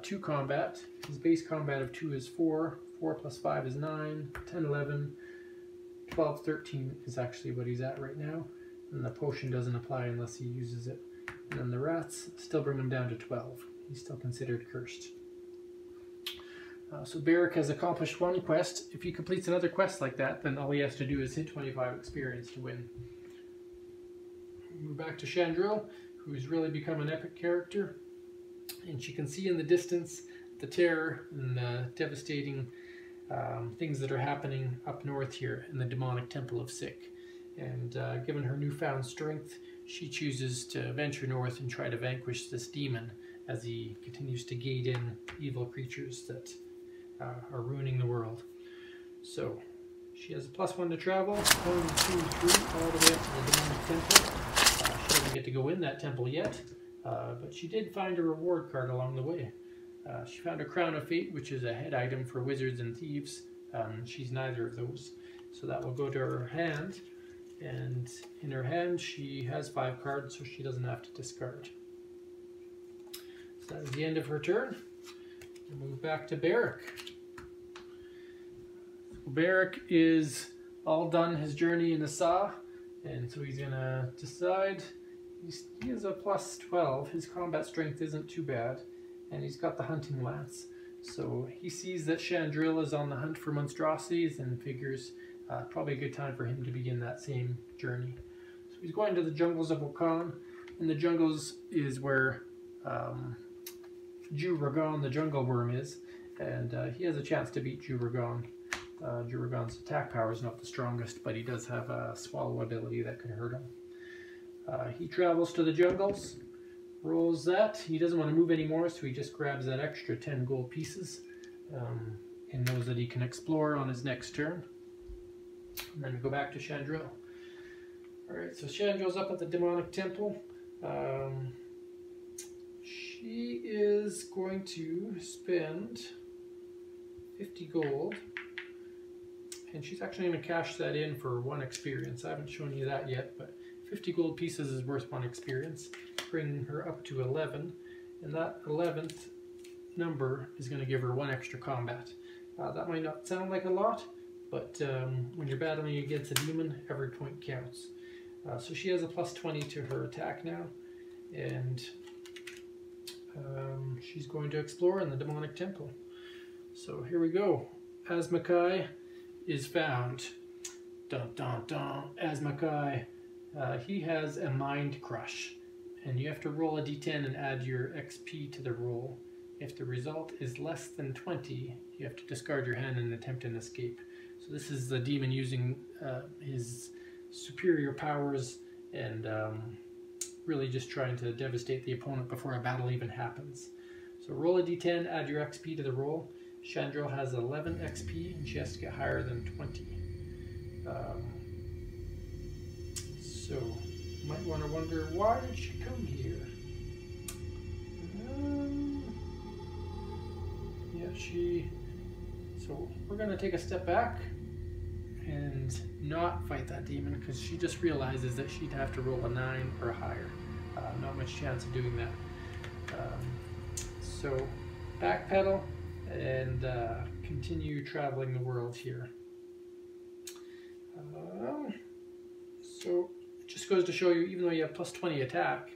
Speaker 1: 2 combat. His base combat of 2 is 4. 4 + 5 is 9. 10, 11, 12, 13 is actually what he's at right now. And the potion doesn't apply unless he uses it. And then the rats still bring him down to 12. He's still considered cursed. So Barak has accomplished 1 quest. If he completes another quest like that, then all he has to do is hit 25 experience to win. We're back to Chandril, who's really become an epic character. And she can see in the distance the terror and the devastating things that are happening up north here in the demonic temple of Sick. And given her newfound strength, she chooses to venture north and try to vanquish this demon as he continues to gate in evil creatures that are ruining the world. So she has a +1 to travel, 1, 2, 3, all the way up to the demonic temple. She doesn't get to go in that temple yet, but she did find a reward card along the way. She found a Crown of Fate, which is a head item for wizards and thieves. She's neither of those, so that will go to her hand. And in her hand she has 5 cards, so she doesn't have to discard. So that is the end of her turn. We'll move back to Beric. Beric is all done his journey in the Saw, and so he's gonna decide. He has a +12. His combat strength isn't too bad, and he's got the hunting lance. So he sees that Chandril is on the hunt for monstrosities and figures probably a good time for him to begin that same journey. So he's going to the jungles of Wakan, and the jungles is where Juragon, the jungle worm, is, and he has a chance to beat Juragon. Juragon's attack power is not the strongest, but he does have a swallow ability that could hurt him. He travels to the jungles, rolls that. He doesn't want to move anymore, so he just grabs that extra 10 gold pieces and knows that he can explore on his next turn. And then go back to Chandril. Alright, so Chandril's up at the demonic temple. She is going to spend 50 gold. And she's actually going to cash that in for 1 experience. I haven't shown you that yet, but 50 gold pieces is worth 1 experience, bringing her up to 11. And that 11th number is going to give her 1 extra combat. That might not sound like a lot, but when you're battling against a demon, every point counts. So she has a +20 to her attack now, and she's going to explore in the demonic temple. So here we go. Asmakai is found. Dun dun dun. Asmakai. He has a mind crush, and you have to roll a d10 and add your XP to the roll. If the result is less than 20, you have to discard your hand and attempt an escape. So this is the demon using his superior powers and really just trying to devastate the opponent before a battle even happens. So roll a d10, add your XP to the roll. Chandril has 11 XP and she has to get higher than 20. So you might want to wonder, why did she come here? So we're going to take a step back and not fight that demon, because she just realizes that she'd have to roll a 9 or higher. Not much chance of doing that. So backpedal and continue traveling the world here. So it just goes to show you, even though you have +20 attack,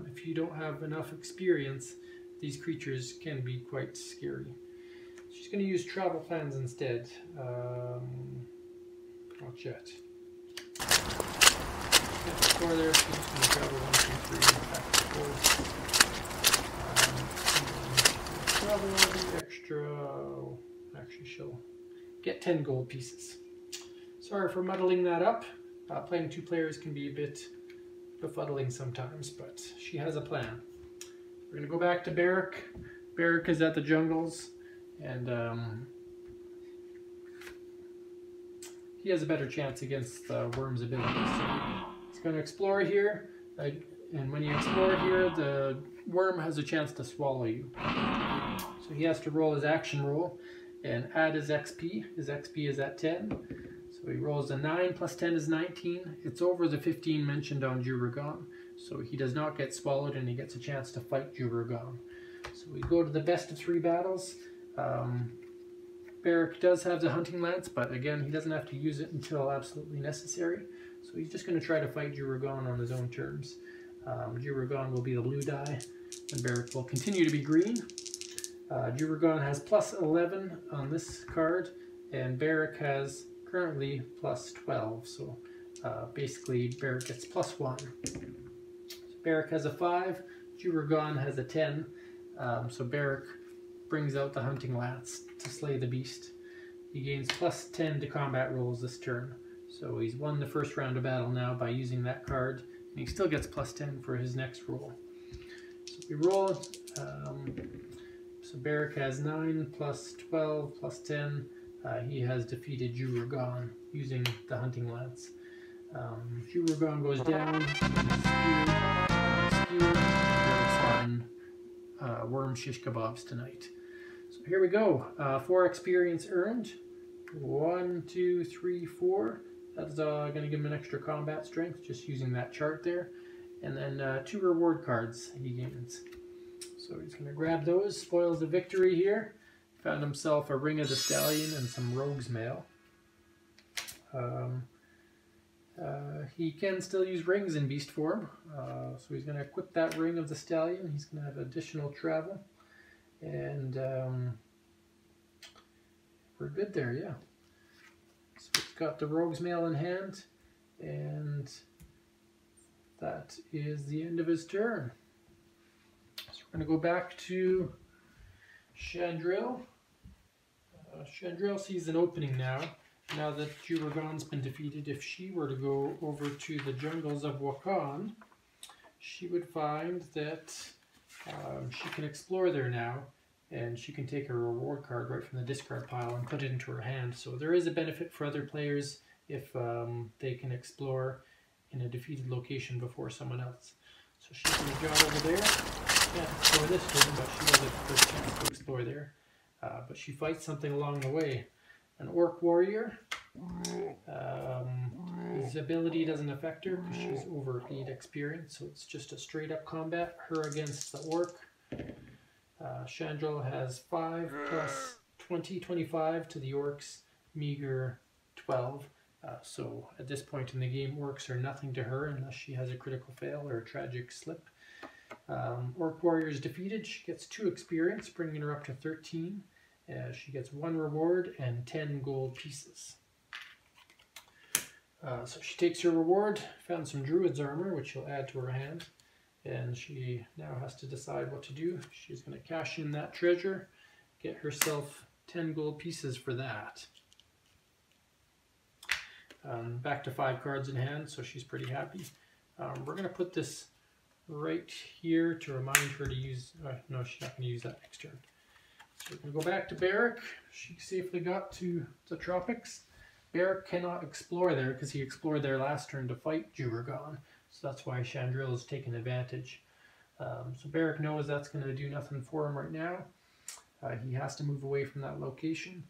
Speaker 1: if you don't have enough experience, these creatures can be quite scary. She's going to use travel plans instead. Not yet. Get the score there, she's just going to travel 1, 2, 3, back and forth. Travel the extra. Oh, actually, she'll get 10 gold pieces. Sorry for muddling that up. Playing 2 players can be a bit befuddling sometimes, but she has a plan. We're going to go back to Beric. Beric is at the jungles, and he has a better chance against the worm's abilities. So he's going to explore here, and when you explore here, the worm has a chance to swallow you. So he has to roll his action roll and add his XP. His XP is at 10. So he rolls a 9 plus 10 is 19. It's over the 15 mentioned on Juragon. So he does not get swallowed, and he gets a chance to fight Juragon. So we go to the best of 3 battles. Beric does have the hunting lance, but again, he doesn't have to use it until absolutely necessary. So he's just going to try to fight Juragon on his own terms. Juragon will be the blue die, and Beric will continue to be green. Juragon has +11 on this card, and Beric has currently +12. So basically, Beric gets +1. So Beric has a 5, Juragon has a 10. So Beric brings out the hunting lance to slay the beast. he gains +10 to combat rolls this turn. So he's won the first round of battle now by using that card, and he still gets +10 for his next roll. So we roll. So Barrick has 9 plus 12 plus 10. He has defeated Juragon using the hunting lance. Juragon goes down. Barrick's on worm shish kebabs tonight. So here we go. 4 experience earned. 1, 2, 3, 4. That's going to give him an extra combat strength just using that chart there. And then 2 reward cards he gains. So he's going to grab those. Spoils of victory here. Found himself a Ring of the Stallion and some Rogue's Mail. He can still use rings in beast form. So he's going to equip that Ring of the Stallion. He's going to have additional travel. And we're good there, yeah. So he's got the Rogue's Mail in hand. And that is the end of his turn. So we're going to go back to Chandril. Chandril sees an opening now that Juragon's been defeated. If she were to go over to the jungles of Wakan, she would find that she can explore there now, and she can take a reward card right from the discard pile and put it into her hand. So there is a benefit for other players if they can explore in a defeated location before someone else. So she's going to jog over there. Can't explore this turn, but she does have the first chance to explore there. But she fights something along the way. An Orc Warrior. His ability doesn't affect her because she's over 8 experience, so it's just a straight up combat. Her against the Orc. Chandril has 5 plus 20, 25 to the Orcs, meager 12. So at this point in the game, Orcs are nothing to her unless she has a critical fail or a tragic slip. Orc Warrior is defeated. She gets 2 experience, bringing her up to 13. She gets 1 reward and 10 gold pieces. So she takes her reward, found some Druid's armor, which she'll add to her hand. And she now has to decide what to do. She's going to cash in that treasure, get herself 10 gold pieces for that. Back to 5 cards in hand, so she's pretty happy. We're going to put this right here to remind her to use... no, she's not going to use that next turn. So we're going to go back to Barrick. She safely got to the tropics. Barrick cannot explore there because he explored there last turn to fight Juragon. So that's why Chandril is taking advantage. So Barrick knows that's going to do nothing for him right now. He has to move away from that location.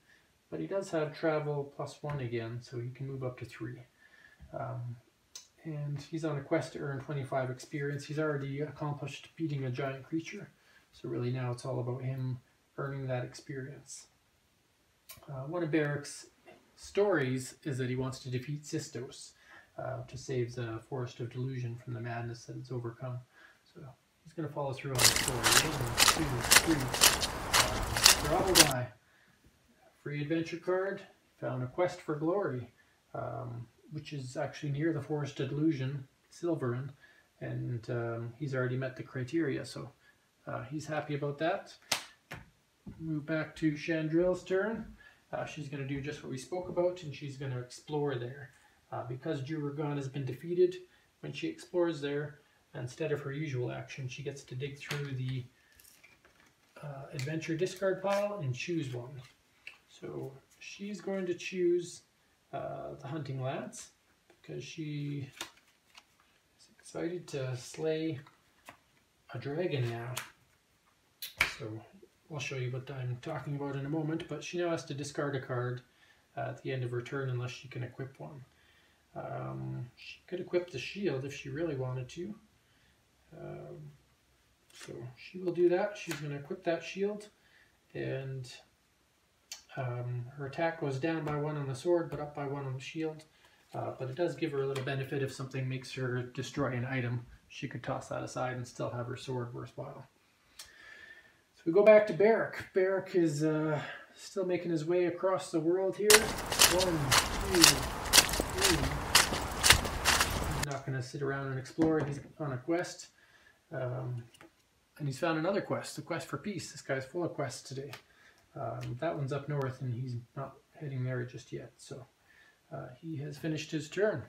Speaker 1: But he does have travel +1 again, so he can move up to 3. And he's on a quest to earn 25 experience. He's already accomplished beating a giant creature. So really now it's all about him earning that experience. One of Barrick's stories is that he wants to defeat Sistos to save the Forest of Delusion from the madness that it's overcome. So he's going to follow through on the story. 1, 2, 3. Travel die. Free adventure card. Found a quest for glory, which is actually near the Forest of Delusion, Silverin, and he's already met the criteria, so he's happy about that. Move back to Chandril's turn. She's going to do just what we spoke about, and she's going to explore there. Because Juragon has been defeated, when she explores there, instead of her usual action, she gets to dig through the adventure discard pile and choose one. So she's going to choose the hunting lance because she is excited to slay a dragon now. So I'll show you what I'm talking about in a moment, but she now has to discard a card at the end of her turn unless she can equip one. She could equip the shield if she really wanted to. So she will do that. She's going to equip that shield, and her attack goes down by 1 on the sword, but up by 1 on the shield. But it does give her a little benefit if something makes her destroy an item. She could toss that aside and still have her sword worthwhile. So we go back to Barrick. Barrick is still making his way across the world here. 1, 2, 3. He's not going to sit around and explore. He's on a quest. And he's found another quest, the quest for peace. This guy's full of quests today. That one's up north, and he's not heading there just yet. So he has finished his turn.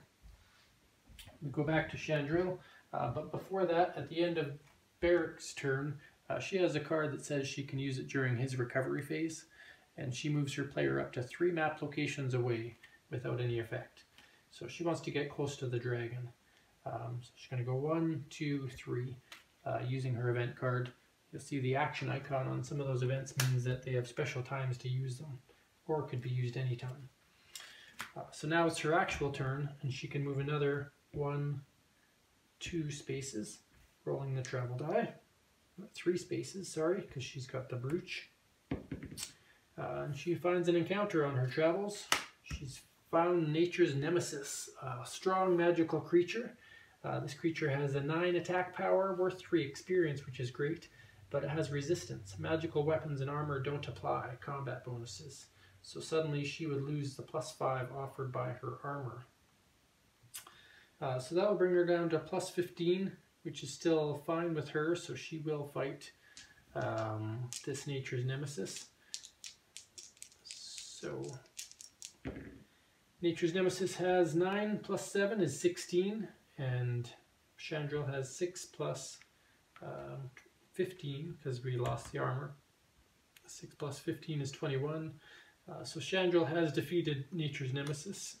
Speaker 1: We go back to Chandril, but before that, at the end of Beric's turn, she has a card that says she can use it during his recovery phase, and she moves her player up to 3 map locations away without any effect. So she wants to get close to the dragon. So she's going to go 1, 2, 3, using her event card. You'll see the action icon on some of those events means that they have special times to use them, or could be used anytime. So now it's her actual turn, and she can move another 1, 2 spaces, rolling the travel die. 3 spaces, sorry, because she's got the brooch. And she finds an encounter on her travels. She's found Nature's Nemesis, a strong magical creature. This creature has a 9 attack power, worth 3 experience, which is great, but it has resistance. Magical weapons and armor don't apply combat bonuses. So suddenly she would lose the +5 offered by her armor. So that will bring her down to +15, which is still fine with her, so she will fight this Nature's Nemesis. So Nature's Nemesis has 9 + 7 is 16, and Chandril has 6 + 15, because we lost the armor. 6 + 15 is 21. So Chandril has defeated Nature's Nemesis.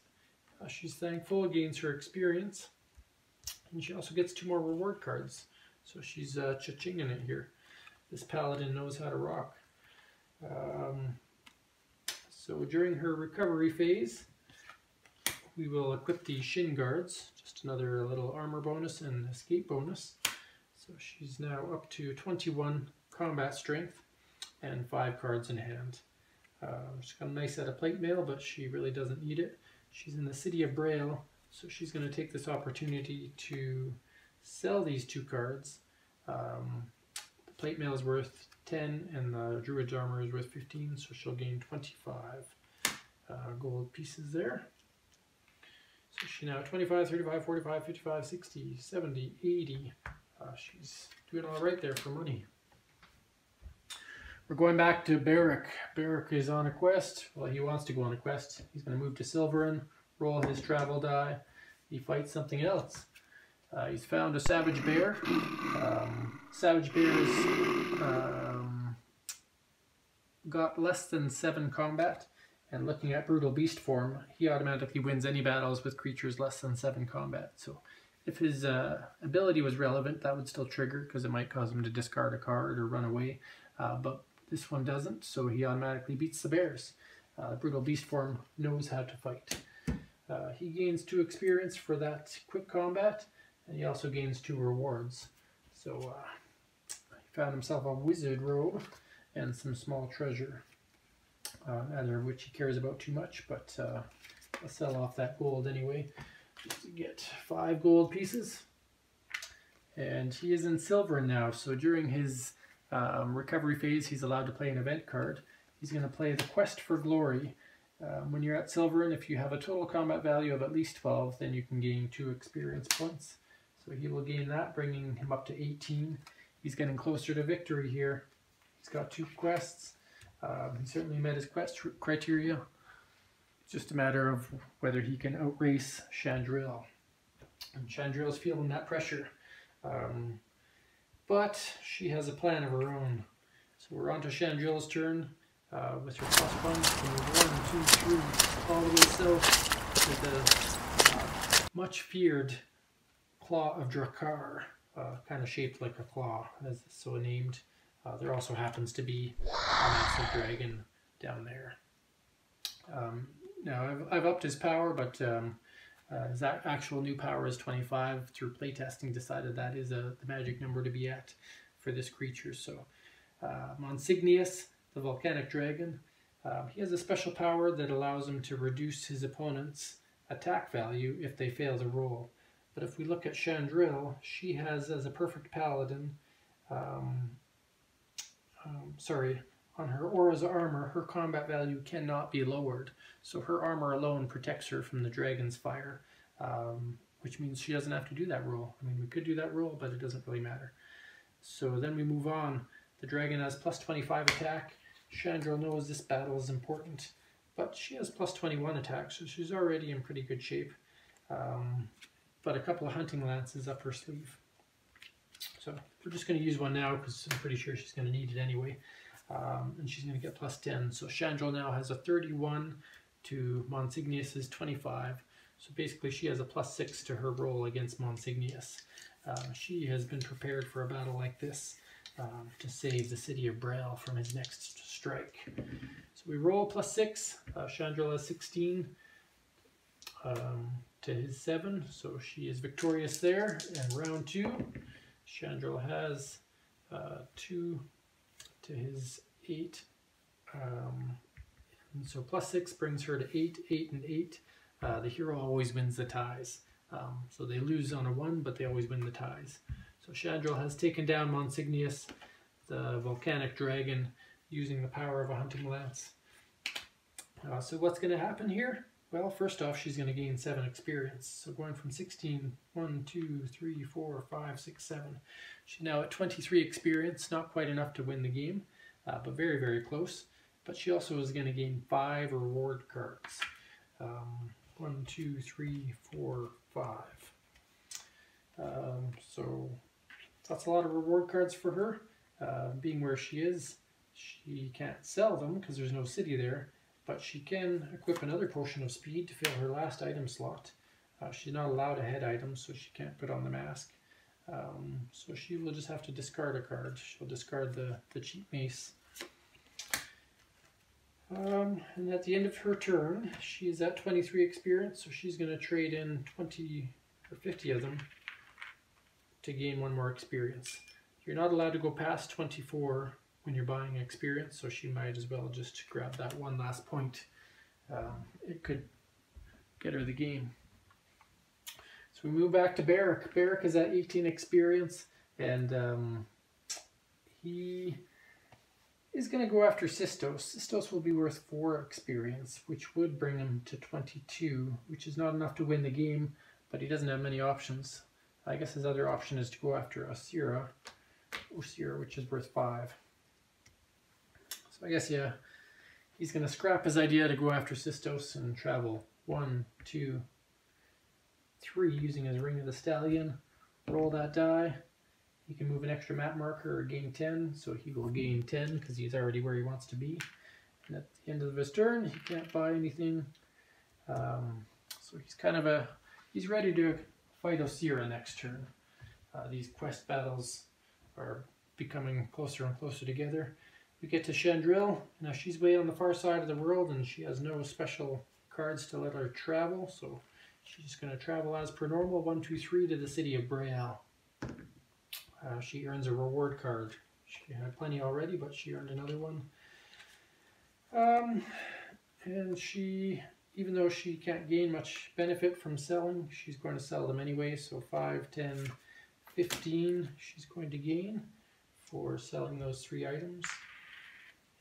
Speaker 1: She's thankful, gains her experience, and she also gets 2 more reward cards. So she's cha-chinging it here. This paladin knows how to rock. So during her recovery phase, we will equip the shin guards, just another little armor bonus and escape bonus. So she's now up to 21 combat strength and 5 cards in hand. She's got a nice set of plate mail, but she really doesn't need it. She's in the city of Braille, so she's going to take this opportunity to sell these 2 cards. The plate mail is worth 10 and the druid's armor is worth 15, so she'll gain 25 gold pieces there. So she's now 25, 35, 45, 55, 60, 70, 80. She's doing all right there for money. We're going back to Beric. Beric is on a quest. Well, he wants to go on a quest. He's going to move to Silverin, roll his travel die. He fights something else. He's found a savage bear. Savage bears got less than 7 combat, and looking at brutal beast form, he automatically wins any battles with creatures less than 7 combat. So if his ability was relevant, that would still trigger, because it might cause him to discard a card or run away. But this one doesn't, so he automatically beats the bears. Brutal beast form knows how to fight. He gains 2 experience for that quick combat, and he also gains 2 rewards. So he found himself a wizard robe and some small treasure, neither of which he cares about too much, but I'll sell off that gold anyway, just to get 5 gold pieces. And he is in Silverin now, so during his recovery phase, he's allowed to play an event card. He's going to play the Quest for Glory. When you're at Silverin, if you have a total combat value of at least 12, then you can gain 2 experience points. So he will gain that, bringing him up to 18. He's getting closer to victory here. He's got 2 quests. He certainly met his quest criteria. It's just a matter of whether he can outrace Chandril. And Chandril's feeling that pressure. But she has a plan of her own. So we're on to Chandril's turn with her +1. So 1, 2, 3, all the way south to the much feared Claw of Drakkar, kind of shaped like a claw, as it's so named. There also happens to be a massive dragon down there. Now I've upped his power, but his actual new power is 25. Through playtesting, decided that is the magic number to be at for this creature. So Monsignius, the volcanic dragon, he has a special power that allows him to reduce his opponent's attack value if they fail to roll. But if we look at Chandril, she has, as a perfect paladin, on her aura's armor, her combat value cannot be lowered. So her armor alone protects her from the dragon's fire, which means she doesn't have to do that roll. I mean, we could do that roll, but it doesn't really matter. So then we move on. The dragon has +25 attack. Chandril knows this battle is important. but she has plus 21 attack, so she's already in pretty good shape. But a couple of hunting lances up her sleeve. So we're just going to use one now because I'm pretty sure she's going to need it anyway. And she's going to get plus 10. So Chandrel now has a 31 to Monsignius's 25. So basically she has a plus 6 to her roll against Monsignius. She has been prepared for a battle like this to save the city of Braille from his next strike. So we roll plus 6. Chandrel has 16 to his 7, so she is victorious there. And round 2, Chandrel has 2 to his 8. And so plus 6 brings her to 8, 8, and 8. The hero always wins the ties. So they lose on a 1, but they always win the ties. So Chandrel has taken down Monsignius, the volcanic dragon, using the power of a hunting lance. So what's going to happen here? Well, first off, she's going to gain 7 experience. So going from 16, 1, 2, 3, 4, 5, 6, 7. She's now at 23 experience, not quite enough to win the game, but very, very close. But she also is going to gain 5 reward cards. 1, 2, 3, 4, 5. So that's a lot of reward cards for her. Being where she is, she can't sell them because there's no city there, but she can equip another potion of speed to fill her last item slot. She's not allowed a head item, so she can't put on the mask. So she will just have to discard a card. She'll discard the cheap mace. And at the end of her turn, she is at 23 experience, so she's going to trade in 20 or 50 of them to gain 1 more experience. You're not allowed to go past 24 when you're buying experience, so she might as well just grab that one last point. It could get her the game. So we move back to Beric. Beric is at 18 experience, and he is going to go after Sistos. Sistos will be worth 4 experience, which would bring him to 22, which is not enough to win the game, but he doesn't have many options. I guess his other option is to go after Osira, which is worth 5. So I guess, yeah, he's going to scrap his idea to go after Sistos and travel 1, 2, 3 using his Ring of the Stallion. Roll that die. He can move an extra map marker or gain 10, so he will gain 10 because he's already where he wants to be. And at the end of his turn, he can't buy anything. So he's kind of he's ready to fight Osira next turn. These quest battles are becoming closer and closer together. We get to Chandrel. Now she's way on the far side of the world and she has no special cards to let her travel, so she's just going to travel as per normal, 1, 2, 3 to the city of Braille. She earns a reward card. She had plenty already, but she earned another one. And she, even though she can't gain much benefit from selling, she's going to sell them anyway. So 5, 10, 15 she's going to gain for selling those 3 items.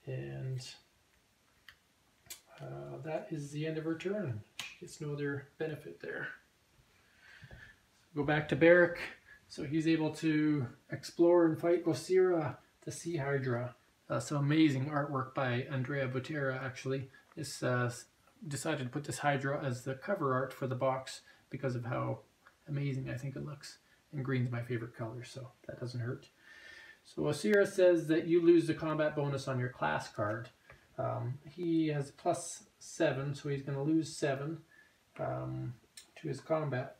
Speaker 1: And that is the end of her turn. She gets no other benefit there. Go back to Beric. So he's able to explore and fight Osira, the Sea Hydra. Some amazing artwork by Andrea Botera, actually. This decided to put this Hydra as the cover art for the box because of how amazing I think it looks. And green's my favorite color, so that doesn't hurt. So Osira says that you lose the combat bonus on your class card. He has plus 7, so he's going to lose 7 to his combat.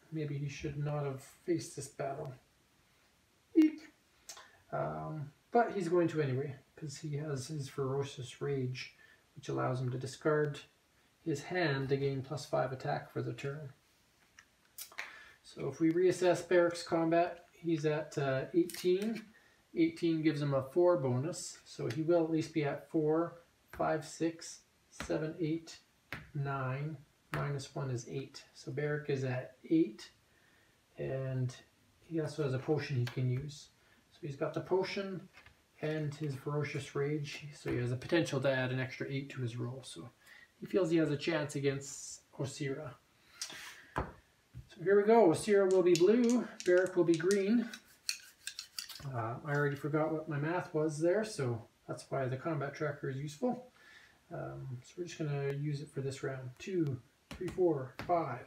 Speaker 1: Maybe he should not have faced this battle. Eek. But he's going to anyway, because he has his Ferocious Rage, which allows him to discard his hand to gain plus 5 attack for the turn. So if we reassess Beric's combat, he's at 18. 18 gives him a 4 bonus, so he will at least be at 4, 5, 6, 7, 8, 9. Minus 1 is 8. So Beric is at 8, and he also has a potion he can use. So he's got the potion and his Ferocious Rage, so he has a potential to add an extra 8 to his roll. So he feels he has a chance against Osira. So here we go. Osira will be blue, Beric will be green. I already forgot what my math was there, so that's why the combat tracker is useful. So we're just going to use it for this round. 2, 3, 4, 5.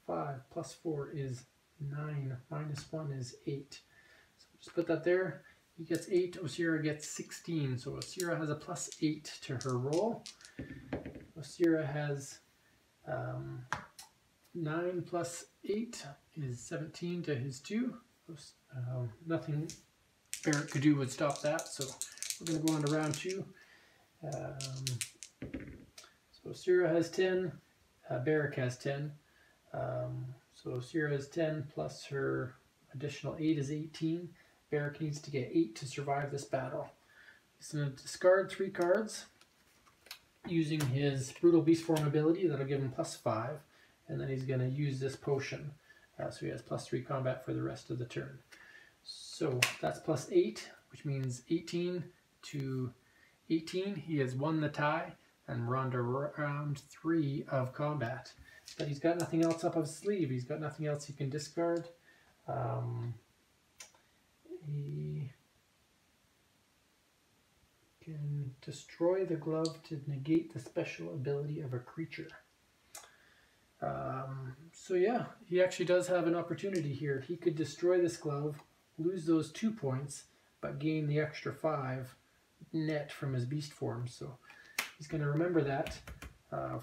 Speaker 1: 5 plus 4 is 9. Minus 1 is 8. So just put that there. He gets 8. Osira gets 16. So Osira has a plus 8 to her roll. Osira has 9 plus 8 is 17 to his 2. Nothing Barrett could do would stop that. So we're going to go on to round 2. So Osira has 10. Barrick has 10. So Osira has 10 plus her additional 8 is 18. Barrick needs to get 8 to survive this battle. He's going to discard 3 cards using his Brutal Beast Form ability. That'll give him plus 5. And then he's going to use this potion. So he has plus 3 combat for the rest of the turn. So that's plus 8, which means 18 to 18. He has won the tie, and we're on to round 3 of combat. But he's got nothing else up his sleeve. He's got nothing else he can discard. He can destroy the glove to negate the special ability of a creature. So yeah, he actually does have an opportunity here. He could destroy this glove, lose those 2 points, but gain the extra 5 net from his beast form. So he's going to remember that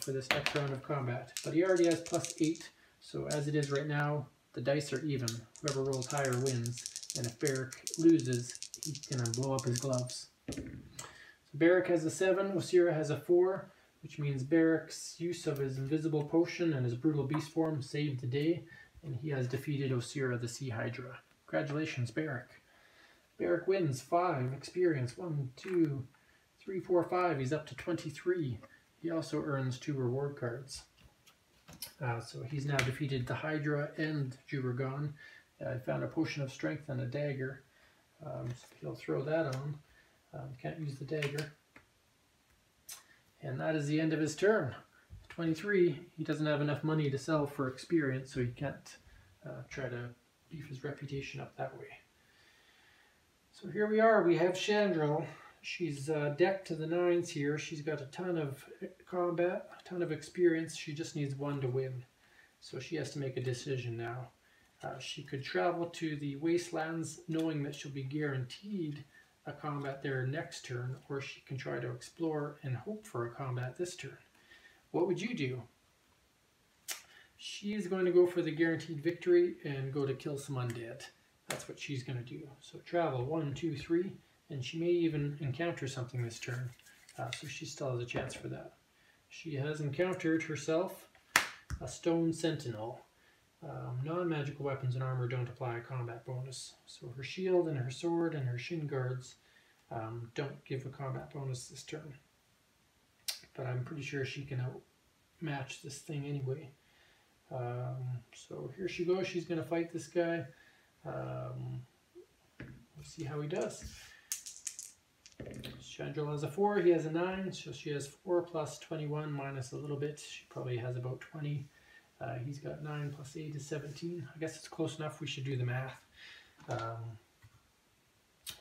Speaker 1: for this next round of combat. But he already has plus 8, so as it is right now, the dice are even. Whoever rolls higher wins, and if Barrick loses, he's going to blow up his gloves. So Barrick has a 7, Osira has a 4, which means Barrick's use of his invisible potion and his brutal beast form saved the day, and he has defeated Osira the Sea Hydra. Congratulations, Barrick. Barrick wins 5 experience. 1, 2, 3, 4, 5. He's up to 23. He also earns 2 reward cards. So he's now defeated the Hydra and Juragon. I found a potion of strength and a dagger. So he'll throw that on. Can't use the dagger. And that is the end of his turn. 23. He doesn't have enough money to sell for experience, so he can't try to beef his reputation up that way. So here we are. We have Chandril. She's decked to the 9s here. She's got a ton of combat, a ton of experience. She just needs 1 to win. So she has to make a decision now. She could travel to the Wastelands knowing that she'll be guaranteed a combat there next turn, or she can try to explore and hope for a combat this turn. What would you do? She is going to go for the guaranteed victory and go to kill some undead. That's what she's going to do. So travel 1, 2, 3, and she may even encounter something this turn. So she still has a chance for that. She has encountered herself a Stone Sentinel. Non-magical weapons and armor don't apply a combat bonus. So her shield and her sword and her shin guards don't give a combat bonus this turn. But I'm pretty sure she can outmatch this thing anyway. So here she goes. She's going to fight this guy. We'll see how he does. Chandril has a 4. He has a 9. So she has 4 plus 21 minus a little bit. She probably has about 20. He's got 9 plus 8 is 17. I guess it's close enough. We should do the math.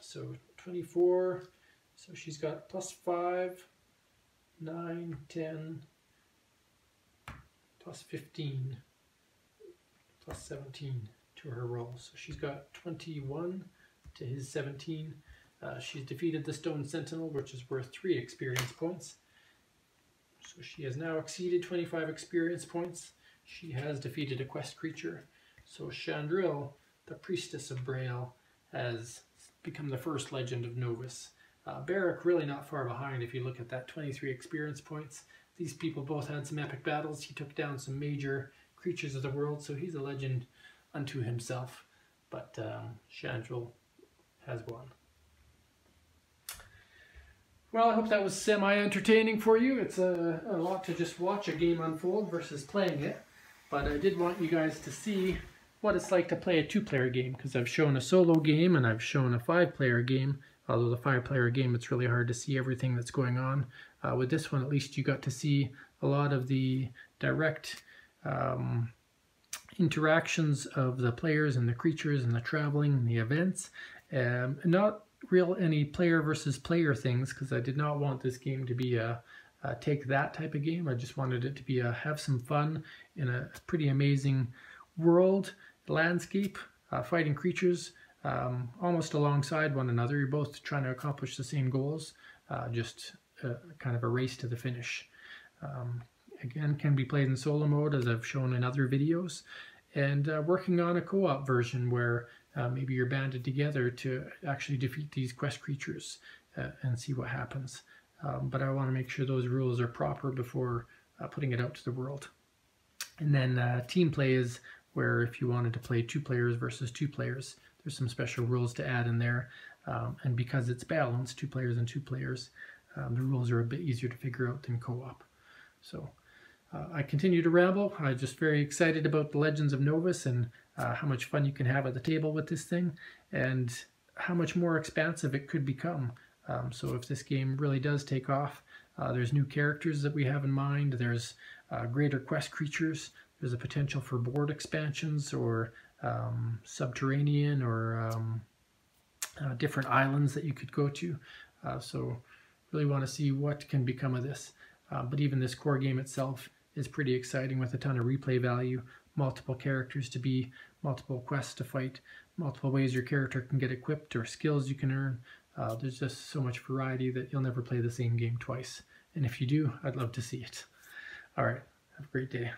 Speaker 1: So 24. So she's got plus 5, 9, 10, plus 15, plus 17 to her roll. So she's got 21 to his 17. She's defeated the Stone Sentinel, which is worth 3 experience points. So she has now exceeded 25 experience points. She has defeated a quest creature. So Chandril, the Priestess of Braille, has become the first legend of Novus. Barrick really not far behind if you look at that 23 experience points. These people both had some epic battles. He took down some major creatures of the world, so he's a legend unto himself. But Chandril has won. Well, I hope that was semi-entertaining for you. It's a lot to just watch a game unfold versus playing it. But I did want you guys to see what it's like to play a 2-player game, because I've shown a solo game and I've shown a 5-player game. Although the 5-player game, it's really hard to see everything that's going on. With this one, at least you got to see a lot of the direct interactions of the players and the creatures and the traveling and the events. Not real any player versus player things, because I did not want this game to be a take that type of game. I just wanted it to be have some fun in a pretty amazing world, landscape, fighting creatures almost alongside one another. You're both trying to accomplish the same goals, just kind of a race to the finish. Again, can be played in solo mode, as I've shown in other videos, and working on a co-op version where maybe you're banded together to actually defeat these quest creatures and see what happens. But I want to make sure those rules are proper before putting it out to the world. And then team play is where if you wanted to play 2 players versus 2 players, there's some special rules to add in there. And because it's balanced, 2 players and 2 players, the rules are a bit easier to figure out than co-op. So I continue to ramble. I'm just very excited about the Legends of Novus and how much fun you can have at the table with this thing, and how much more expansive it could become. So if this game really does take off, there's new characters that we have in mind, there's greater quest creatures, there's a potential for board expansions or subterranean or different islands that you could go to. So really want to see what can become of this. But even this core game itself is pretty exciting with a ton of replay value, multiple characters to be, multiple quests to fight, multiple ways your character can get equipped or skills you can earn. There's just so much variety that you'll never play the same game twice. And if you do, I'd love to see it. All right, have a great day.